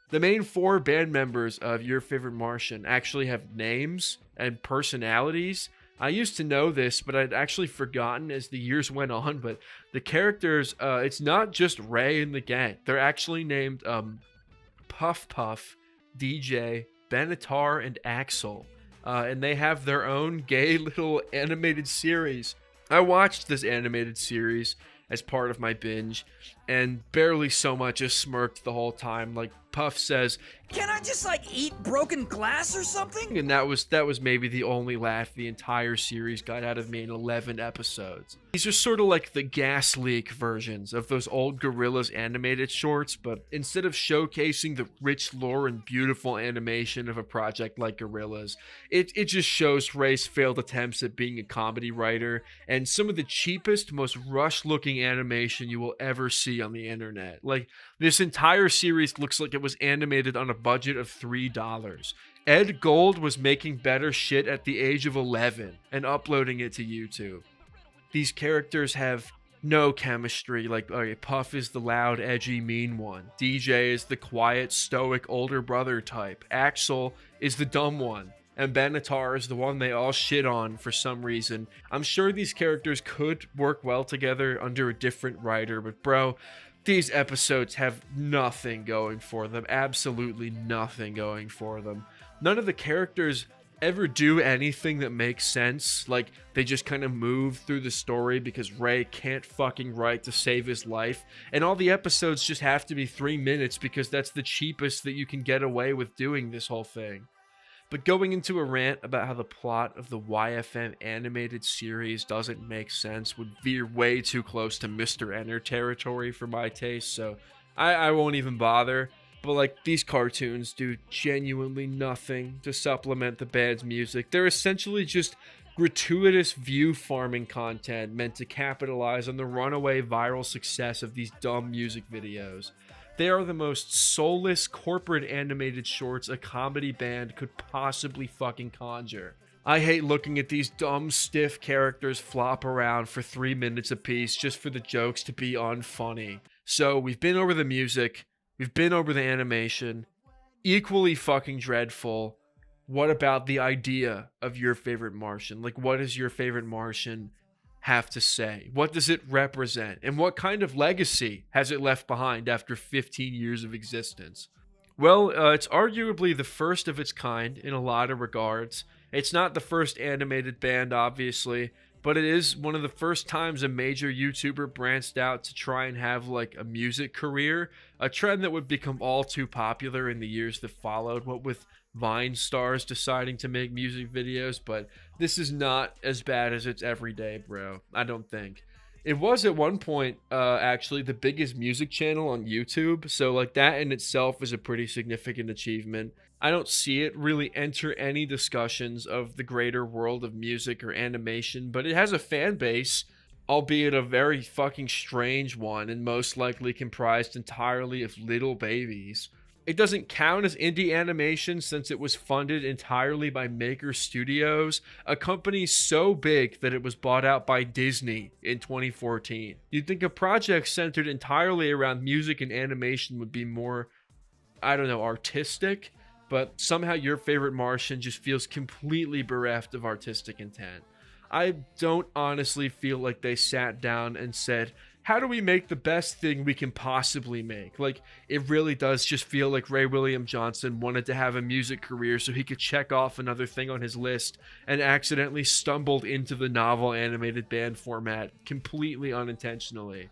The main 4 band members of Your Favorite Martian actually have names and personalities. I used to know this, but I'd actually forgotten as the years went on. But the characters, it's not just Ray and the gang. They're actually named Puff Puff, DJ, Benatar, and Axel. And they have their own gay little animated series. I watched this animated series as part of my binge, and barely so much as smirked the whole time. Like Puff says,
Can I just like eat broken glass or something?
and that was maybe the only laugh the entire series got out of me in 11 episodes. These are sort of like the gas leak versions of those old Gorillaz animated shorts, but instead of showcasing the rich lore and beautiful animation of a project like Gorillaz, it just shows Ray's failed attempts at being a comedy writer and some of the cheapest, most rushed looking animation you will ever see on the internet. Like, this entire series looks like it was animated on a budget of $3. Ed Gold was making better shit at the age of 11 and uploading it to YouTube. These characters have no chemistry. Like, okay, Puff is the loud, edgy, mean one. DJ is the quiet, stoic, older brother type. Axel is the dumb one. And Benatar is the one they all shit on for some reason. I'm sure these characters could work well together under a different writer, but bro, these episodes have nothing going for them. Absolutely nothing going for them. None of the characters ever do anything that makes sense. Like, they just kind of move through the story because Ray can't fucking write to save his life. And all the episodes just have to be 3 minutes because that's the cheapest that you can get away with doing this whole thing. But going into a rant about how the plot of the YFM animated series doesn't make sense would veer way too close to Mr. Enter territory for my taste, so I won't even bother. But like, these cartoons do genuinely nothing to supplement the band's music. They're essentially just gratuitous view farming content meant to capitalize on the runaway viral success of these dumb music videos. They are the most soulless corporate animated shorts a comedy band could possibly fucking conjure. I hate looking at these dumb, stiff characters flop around for 3 minutes apiece just for the jokes to be unfunny. So we've been over the music, we've been over the animation, equally fucking dreadful. What about the idea of Your Favorite Martian? Like, what is Your Favorite Martian have to say? What does it represent? And what kind of legacy has it left behind after 15 years of existence? Well, it's arguably the first of its kind in a lot of regards. It's not the first animated band, obviously, but it is one of the first times a major YouTuber branched out to try and have like a music career, a trend that would become all too popular in the years that followed, what with Vine stars deciding to make music videos. But this is not as bad as it's everyday, bro. I don't think. It was at one point actually the biggest music channel on YouTube, so like that in itself is a pretty significant achievement. I don't see it really enter any discussions of the greater world of music or animation, but it has a fan base, albeit a very fucking strange one, and most likely comprised entirely of little babies. It doesn't count as indie animation since it was funded entirely by Maker Studios, a company so big that it was bought out by Disney in 2014. You'd think a project centered entirely around music and animation would be more, I don't know, artistic, but somehow Your Favorite Martian just feels completely bereft of artistic intent. I don't honestly feel like they sat down and said, how do we make the best thing we can possibly make? Like, it really does just feel like Ray William Johnson wanted to have a music career so he could check off another thing on his list, and accidentally stumbled into the novel animated band format completely unintentionally.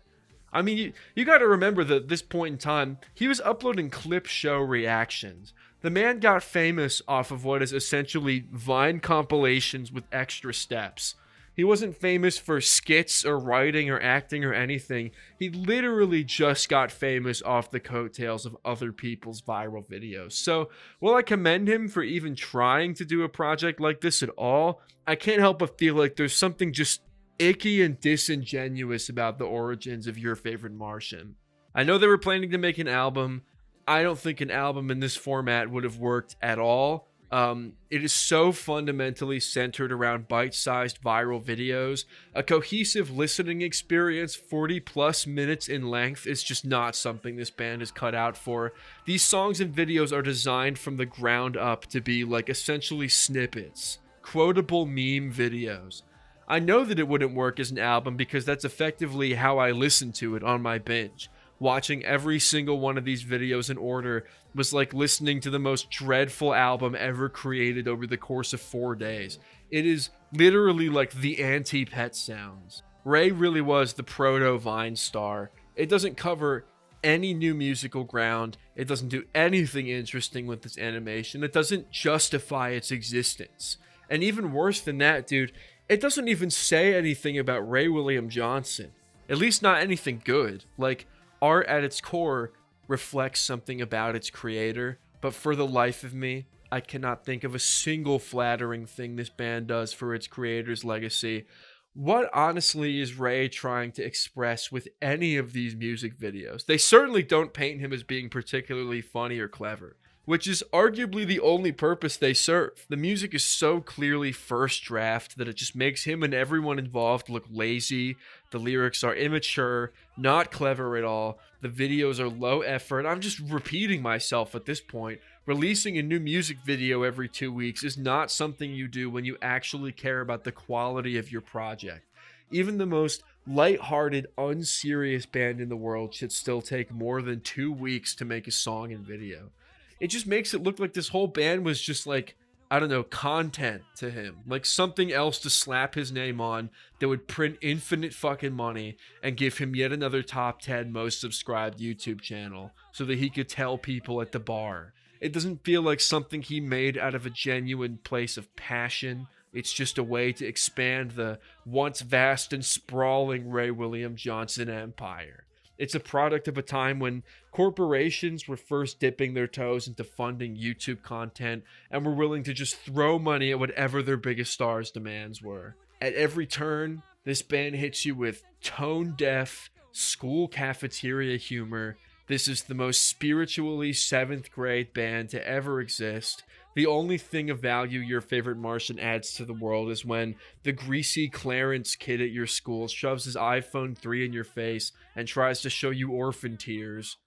I mean, you got to remember that at this point in time, he was uploading clip show reactions. The man got famous off of what is essentially Vine compilations with extra steps. He wasn't famous for skits or writing or acting or anything. He literally just got famous off the coattails of other people's viral videos. So, while I commend him for even trying to do a project like this at all, I can't help but feel like there's something just icky and disingenuous about the origins of Your Favorite Martian. I know they were planning to make an album. I don't think an album in this format would have worked at all. It is so fundamentally centered around bite-sized viral videos. A cohesive listening experience 40 plus minutes in length is just not something this band is cut out for. These songs and videos are designed from the ground up to be like essentially snippets, quotable meme videos. I know that it wouldn't work as an album because that's effectively how I listen to it on my binge. Watching every single one of these videos in order was like listening to the most dreadful album ever created over the course of 4 days. It is literally like the anti-Pet Sounds. Ray really was the proto-Vine star. It doesn't cover any new musical ground. It doesn't do anything interesting with its animation. It doesn't justify its existence. And even worse than that, dude, it doesn't even say anything about Ray William Johnson. At least not anything good. Like, art at its core reflects something about its creator, but for the life of me, I cannot think of a single flattering thing this band does for its creator's legacy. What honestly is Ray trying to express with any of these music videos? They certainly don't paint him as being particularly funny or clever, which is arguably the only purpose they serve. The music is so clearly first draft that it just makes him and everyone involved look lazy. The lyrics are immature, not clever at all. The videos are low effort. I'm just repeating myself at this point. Releasing a new music video every 2 weeks is not something you do when you actually care about the quality of your project. Even the most lighthearted, unserious band in the world should still take more than 2 weeks to make a song and video. It just makes it look like this whole band was just like, I don't know, content to him. Like something else to slap his name on that would print infinite fucking money and give him yet another top 10 most subscribed YouTube channel so that he could tell people at the bar. It doesn't feel like something he made out of a genuine place of passion. It's just a way to expand the once vast and sprawling Ray William Johnson empire. It's a product of a time when corporations were first dipping their toes into funding YouTube content and were willing to just throw money at whatever their biggest stars' demands were. At every turn, this band hits you with tone-deaf, school cafeteria humor. This is the most spiritually 7th grade band to ever exist. The only thing of value Your Favorite Martian adds to the world is when the greasy Clarence kid at your school shoves his iPhone 3 in your face and tries to show you orphan tears.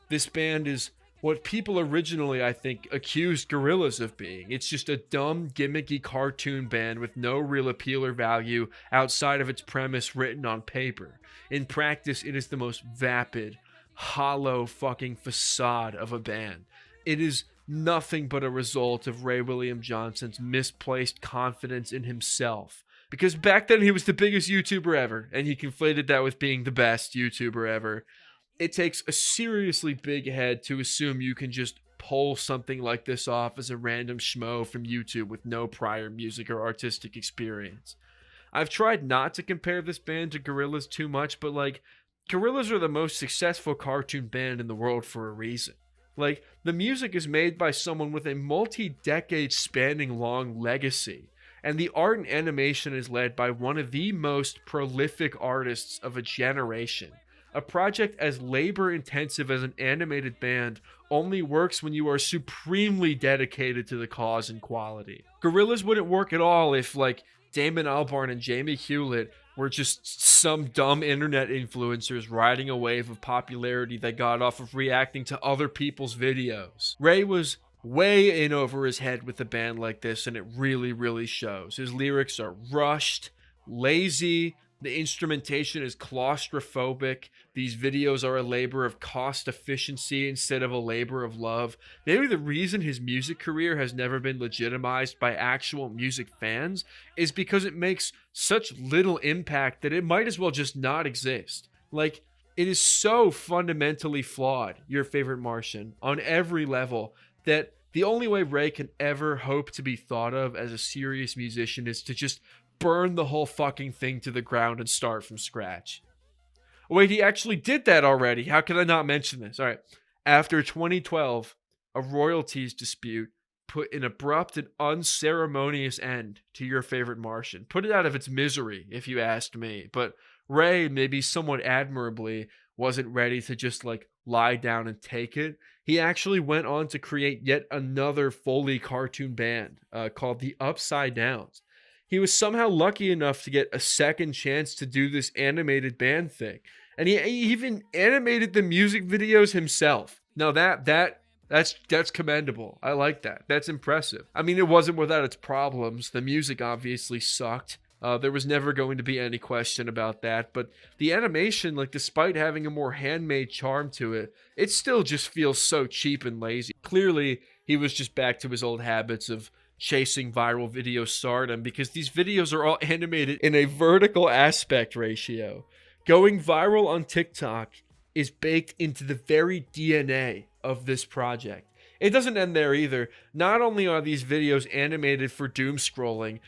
This band is what people originally, I think, accused Gorillaz of being. It's just a dumb, gimmicky cartoon band with no real appeal or value outside of its premise written on paper. In practice, it is the most vapid, hollow fucking facade of a band. It is nothing but a result of Ray William Johnson's misplaced confidence in himself. Because back then he was the biggest YouTuber ever, and he conflated that with being the best YouTuber ever. It takes a seriously big head to assume you can just pull something like this off as a random schmo from YouTube with no prior music or artistic experience. I've tried not to compare this band to Gorillaz too much, but like, Gorillaz are the most successful cartoon band in the world for a reason. Like, the music is made by someone with a multi-decade spanning long legacy, and the art and animation is led by one of the most prolific artists of a generation. A project as labor-intensive as an animated band only works when you are supremely dedicated to the cause and quality. Gorillaz wouldn't work at all if, like, Damon Albarn and Jamie Hewlett were just some dumb internet influencers riding a wave of popularity that got off of reacting to other people's videos. Ray was way in over his head with a band like this, and it really, really shows. His lyrics are rushed, lazy, The instrumentation is claustrophobic. These videos are a labor of cost efficiency instead of a labor of love. Maybe the reason his music career has never been legitimized by actual music fans is because it makes such little impact that it might as well just not exist. Like, it is so fundamentally flawed, Your Favorite Martian, on every level, that the only way Ray can ever hope to be thought of as a serious musician is to just burn the whole fucking thing to the ground and start from scratch. Wait, he actually did that already. How can I not mention this? All right. After 2012, a royalties dispute put an abrupt and unceremonious end to Your Favorite Martian. Put it out of its misery, if you asked me. But Ray, maybe somewhat admirably, wasn't ready to just like lie down and take it. He actually went on to create yet another fully cartoon band called the Upside Downs. He was somehow lucky enough to get a second chance to do this animated band thing. And he even animated the music videos himself. Now that's commendable. I like that. That's impressive. I mean, it wasn't without its problems. The music obviously sucked. There was never going to be any question about that. But the animation, like, despite having a more handmade charm to it, it still just feels so cheap and lazy. Clearly, he was just back to his old habits of chasing viral video stardom, because these videos are all animated in a vertical aspect ratio. Going viral on TikTok is baked into the very DNA of this project. It doesn't end there either. Not only are these videos animated for doom scrolling,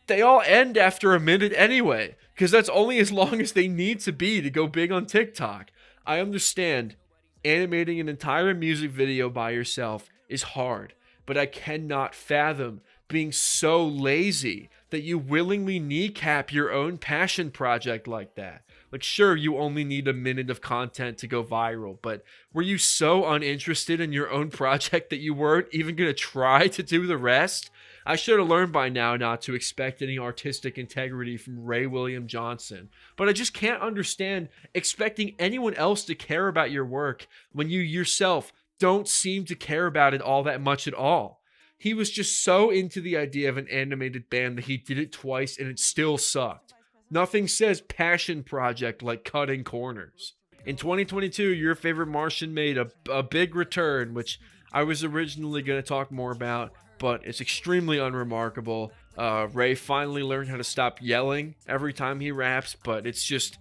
they all end after a minute anyway, because that's only as long as they need to be to go big on TikTok. I understand animating an entire music video by yourself is hard, but I cannot fathom being so lazy that you willingly kneecap your own passion project like that. Like, sure, you only need a minute of content to go viral, but were you so uninterested in your own project that you weren't even going to try to do the rest? I should have learned by now not to expect any artistic integrity from Ray William Johnson, but I just can't understand expecting anyone else to care about your work when you yourself don't seem to care about it all that much at all. He was just so into the idea of an animated band that he did it twice and it still sucked. Nothing says passion project like cutting corners. In 2022, Your Favorite Martian made a big return, which I was originally going to talk more about, but it's extremely unremarkable. Ray finally learned how to stop yelling every time he raps, but it's just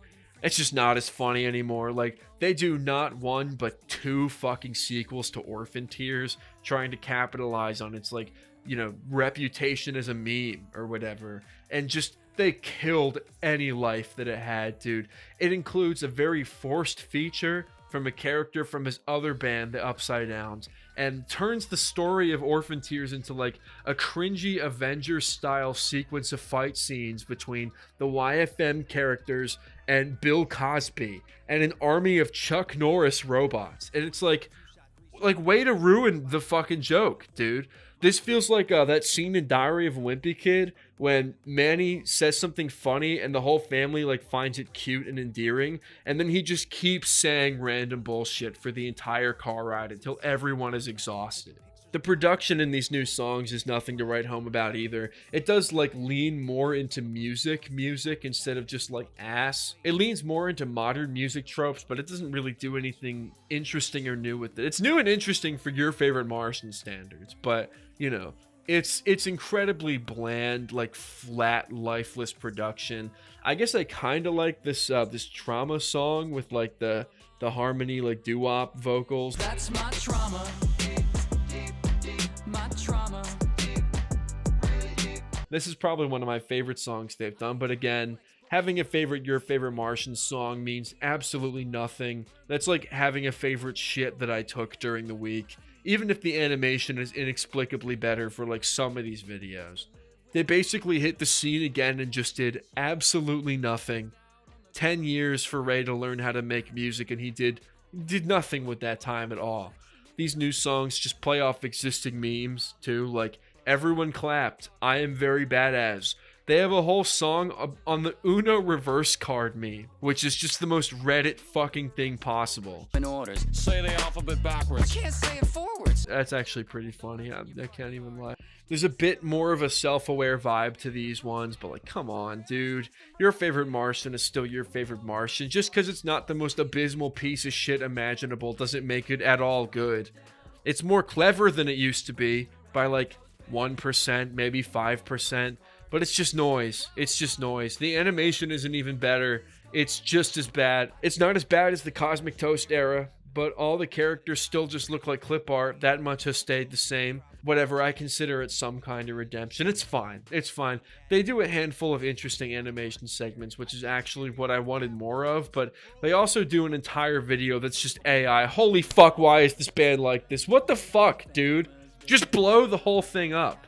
not as funny anymore. Like, they do not one but two fucking sequels to Orphan Tears, trying to capitalize on its, like, you know, reputation as a meme or whatever, and just they killed any life that it had, dude. It includes a very forced feature from a character from his other band, the Upside Downs, and turns the story of Orphan Tears into like a cringy Avengers style sequence of fight scenes between the YFM characters and Bill Cosby and an army of Chuck Norris robots. And it's like way to ruin the fucking joke, dude. This feels like that scene in Diary of a Wimpy Kid when Manny says something funny and the whole family like finds it cute and endearing, and then he just keeps saying random bullshit for the entire car ride until everyone is exhausted. The production in these new songs is nothing to write home about either. It does like lean more into music instead of just like ass. It leans more into modern music tropes, but it doesn't really do anything interesting or new with it. It's new and interesting for Your Favorite Martian standards, but you know, it's incredibly bland, like flat, lifeless production. I guess I kind of like this this Trauma song with like the harmony, like doo-wop vocals.
That's my trauma. My trauma.
This is probably one of my favorite songs they've done, but again, having a favorite Your Favorite Martian song means absolutely nothing. That's like having a favorite shit that I took during the week, even if the animation is inexplicably better for like some of these videos. They basically hit the scene again and just did absolutely nothing. 10 years for Ray to learn how to make music, and he did nothing with that time at all. These new songs just play off existing memes too, like everyone clapped, I am very badass. They have a whole song on the Uno reverse card meme, which is just the most Reddit fucking thing possible.
In orders. Say the alphabet backwards. I can't say it forwards.
That's actually pretty funny. I can't even lie. There's a bit more of a self-aware vibe to these ones, but like, come on, dude. Your favorite Martian is still your favorite Martian. Just because it's not the most abysmal piece of shit imaginable doesn't make it at all good. It's more clever than it used to be by like 1%, maybe 5%. But it's just noise. It's just noise. The animation isn't even better. It's just as bad. It's not as bad as the Cosmic Toast era, but all the characters still just look like clip art. That much has stayed the same. Whatever, I consider it some kind of redemption. It's fine. It's fine. They do a handful of interesting animation segments, which is actually what I wanted more of, but they also do an entire video that's just AI. Holy fuck, why is this band like this? What the fuck, dude? Just blow the whole thing up.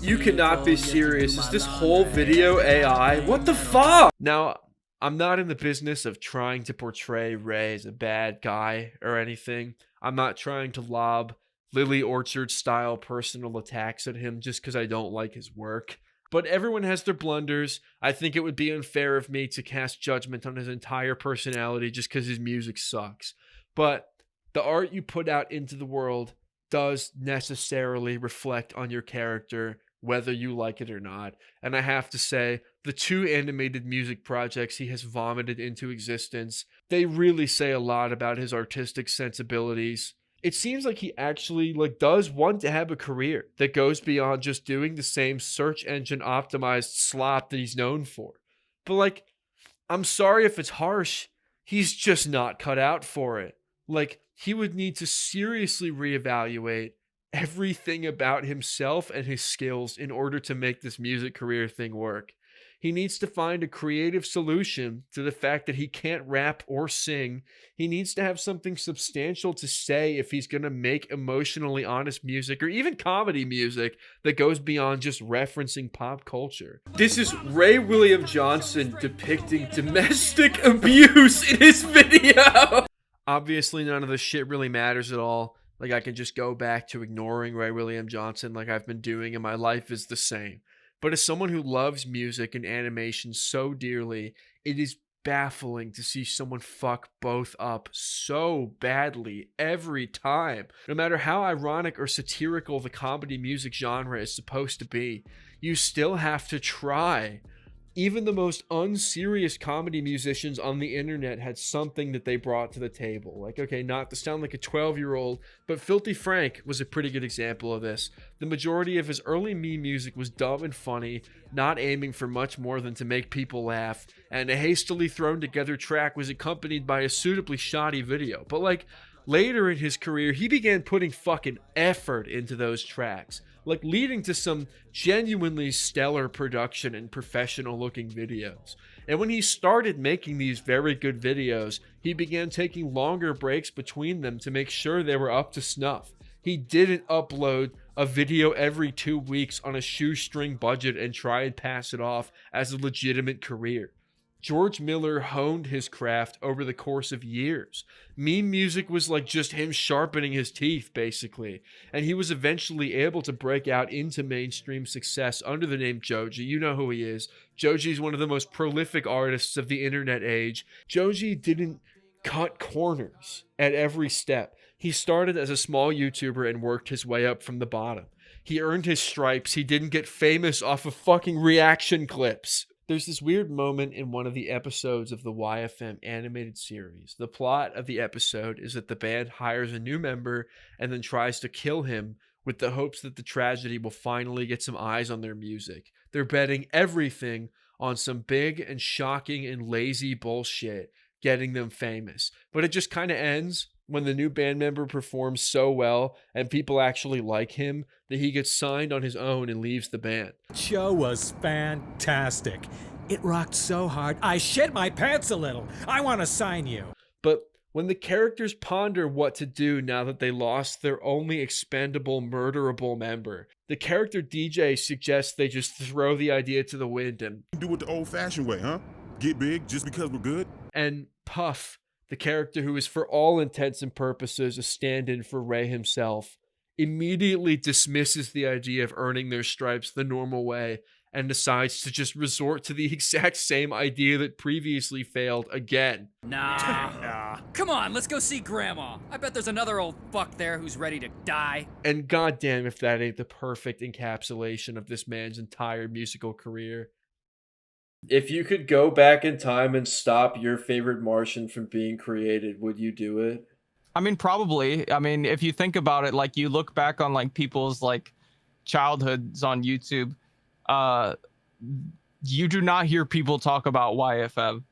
You cannot be serious. Is this whole video AI? What the fuck?
Now, I'm not in the business of trying to portray Ray as a bad guy or anything. I'm not trying to lob Lily Orchard style personal attacks at him just because I don't like his work. But everyone has their blunders. I think it would be unfair of me to cast judgment on his entire personality just because his music sucks. But the art you put out into the world does necessarily reflect on your character, whether you like it or not. And I have to say, the 2 animated music projects he has vomited into existence, they really say a lot about his artistic sensibilities. It seems like he actually does want to have a career that goes beyond just doing the same search engine optimized slop that he's known for. But I'm sorry if it's harsh, he's just not cut out for it. He would need to seriously reevaluate everything about himself and his skills in order to make this music career thing work. He needs to find a creative solution to the fact that he can't rap or sing. He needs to have something substantial to say if he's going to make emotionally honest music or even comedy music that goes beyond just referencing pop culture.
This is Ray William Johnson depicting domestic abuse in his video.
Obviously, none of this shit really matters at all. I can just go back to ignoring Ray William Johnson like I've been doing, and my life is the same. But as someone who loves music and animation so dearly, it is baffling to see someone fuck both up so badly every time. No matter how ironic or satirical the comedy music genre is supposed to be, you still have to try. Even the most unserious comedy musicians on the internet had something that they brought to the table. Okay, not to sound like a 12-year-old, but Filthy Frank was a pretty good example of this. The majority of his early meme music was dumb and funny, not aiming for much more than to make people laugh, and a hastily thrown together track was accompanied by a suitably shoddy video. But later in his career, he began putting fucking effort into those tracks, leading to some genuinely stellar production and professional looking videos. And when he started making these very good videos, he began taking longer breaks between them to make sure they were up to snuff. He didn't upload a video every 2 weeks on a shoestring budget and try and pass it off as a legitimate career. George Miller honed his craft over the course of years. Meme music was just him sharpening his teeth, basically. And he was eventually able to break out into mainstream success under the name Joji. You know who he is. Joji's one of the most prolific artists of the internet age. Joji didn't cut corners at every step. He started as a small YouTuber and worked his way up from the bottom. He earned his stripes. He didn't get famous off of fucking reaction clips. There's this weird moment in one of the episodes of the YFM animated series. The plot of the episode is that the band hires a new member and then tries to kill him with the hopes that the tragedy will finally get some eyes on their music. They're betting everything on some big and shocking and lazy bullshit getting them famous. But it just kind of ends when the new band member performs so well and people actually like him that he gets signed on his own and leaves the band.
Show was fantastic. It rocked so hard, I shit my pants a little. I want to sign you.
But when the characters ponder what to do now that they lost their only expendable, murderable member, the character DJ suggests they just throw the idea to the wind and
do it the old-fashioned way, huh? Get big just because we're good?
And Puff, the character who is for all intents and purposes a stand-in for Ray himself, immediately dismisses the idea of earning their stripes the normal way and decides to just resort to the exact same idea that previously failed again.
Nah. Come on, let's go see Grandma. I bet there's another old fuck there who's ready to die.
And goddamn if that ain't the perfect encapsulation of this man's entire musical career.
If you could go back in time and stop your favorite Martian from being created, would you do it?
I mean, probably. I mean, if you think about it, like you look back on like people's like childhoods on YouTube, you do not hear people talk about YFM.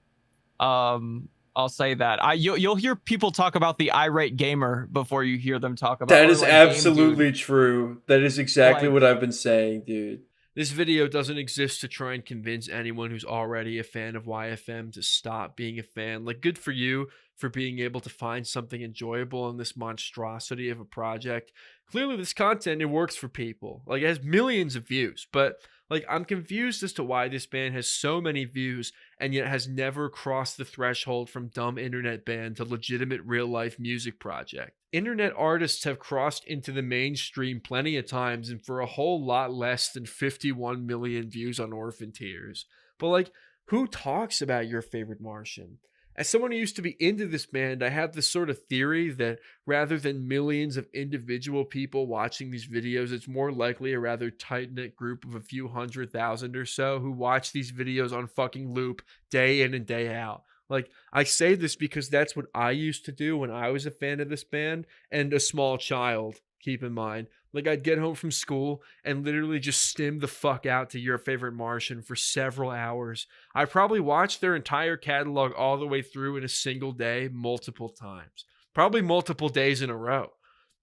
I'll say that. You'll hear people talk about the irate gamer before you hear them talk about
that. Is
like,
absolutely true. That is exactly
like,
what I've been saying, dude.
This video doesn't exist to try and convince anyone who's already a fan of YFM to stop being a fan. Like, good for you for being able to find something enjoyable in this monstrosity of a project. Clearly, this content, it works for people. Like, it has millions of views, but like, I'm confused as to why this band has so many views and yet has never crossed the threshold from dumb internet band to legitimate real-life music project. Internet artists have crossed into the mainstream plenty of times and for a whole lot less than 51 million views on Orphan Tears. But like, who talks about your favorite Martian? As someone who used to be into this band, I have this sort of theory that rather than millions of individual people watching these videos, it's more likely a rather tight-knit group of a few 100,000 or so who watch these videos on fucking loop day in and day out. Like, I say this because that's what I used to do when I was a fan of this band and a small child, keep in mind. Like, I'd get home from school and literally just stim the fuck out to Your Favorite Martian for several hours. I probably watched their entire catalog all the way through in a single day multiple times. Probably multiple days in a row.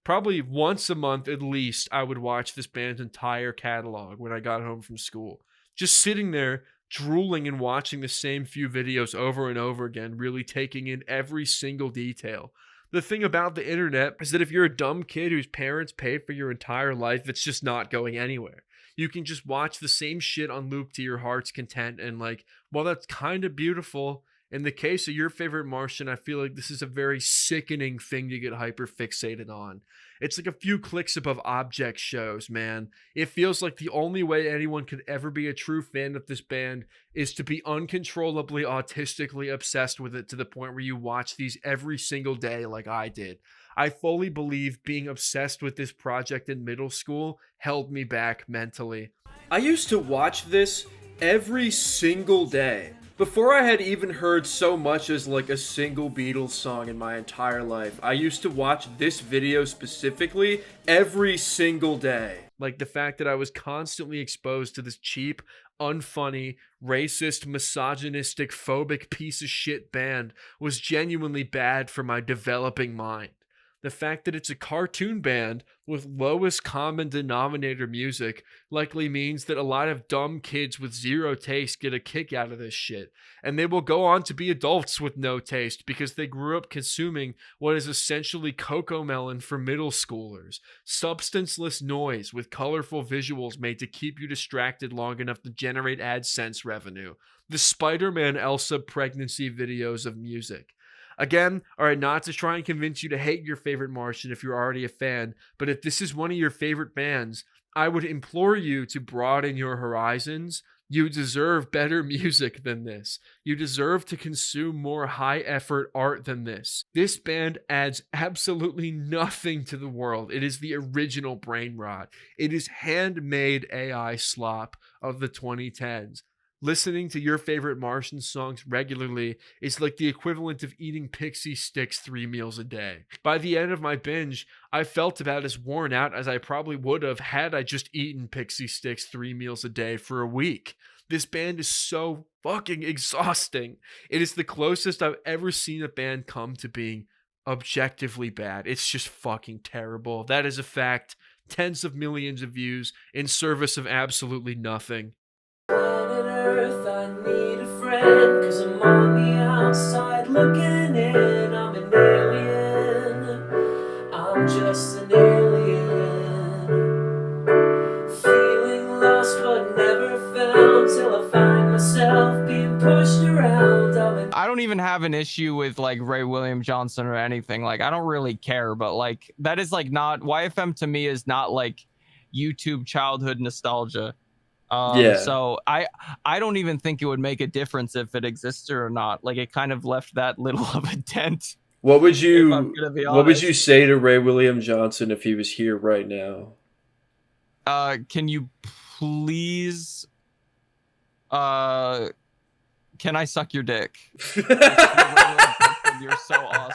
Probably once a month at least, I would watch this band's entire catalog when I got home from school. Just sitting there, drooling and watching the same few videos over and over again, really taking in every single detail. The thing about the internet is that if you're a dumb kid whose parents paid for your entire life, it's just not going anywhere. You can just watch the same shit on loop to your heart's content, and like, well, that's kind of beautiful. In the case of Your Favorite Martian, I feel like this is a very sickening thing to get hyper fixated on. It's like a few clicks above object shows, man. It feels like the only way anyone could ever be a true fan of this band is to be uncontrollably autistically obsessed with it to the point where you watch these every single day like I did. I fully believe being obsessed with this project in middle school held me back mentally.
I used to watch this every single day. Before I had even heard so much as like a single Beatles song in my entire life, I used to watch this video specifically every single day.
Like the fact that I was constantly exposed to this cheap, unfunny, racist, misogynistic, phobic piece of shit band was genuinely bad for my developing mind. The fact that it's a cartoon band with lowest common denominator music likely means that a lot of dumb kids with zero taste get a kick out of this shit. And they will go on to be adults with no taste because they grew up consuming what is essentially Cocomelon for middle schoolers. Substanceless noise with colorful visuals made to keep you distracted long enough to generate AdSense revenue. The Spider-Man Elsa pregnancy videos of music. Again, alright, not to try and convince you to hate your favorite Martian if you're already a fan, but if this is one of your favorite bands, I would implore you to broaden your horizons. You deserve better music than this. You deserve to consume more high-effort art than this. This band adds absolutely nothing to the world. It is the original brain rot. It is handmade AI slop of the 2010s. Listening to Your Favorite Martian songs regularly is like the equivalent of eating pixie sticks 3 meals a day. By the end of my binge, I felt about as worn out as I probably would have had I just eaten pixie sticks 3 meals a day for a week. This band is so fucking exhausting. It is the closest I've ever seen a band come to being objectively bad. It's just fucking terrible. That is a fact. Tens of millions of views in service of absolutely nothing.
Earth, I need a friend, 'cause I'm on the outside looking in. I'm an alien, I'm just an alien, feeling lost but never found, till I find myself being pushed around.
I don't even have an issue with like Ray William Johnson or anything. Like, I don't really care, but like, that is like not, YFM to me is not like YouTube childhood nostalgia.
Yeah.
So I don't even think it would make a difference if it existed or not. Like, it kind of left that little of a dent.
What would
If
you
I'm gonna be
What would
honest.
you say to Ray William Johnson if he was here right now?
Can you please can I suck your dick? You're so awesome.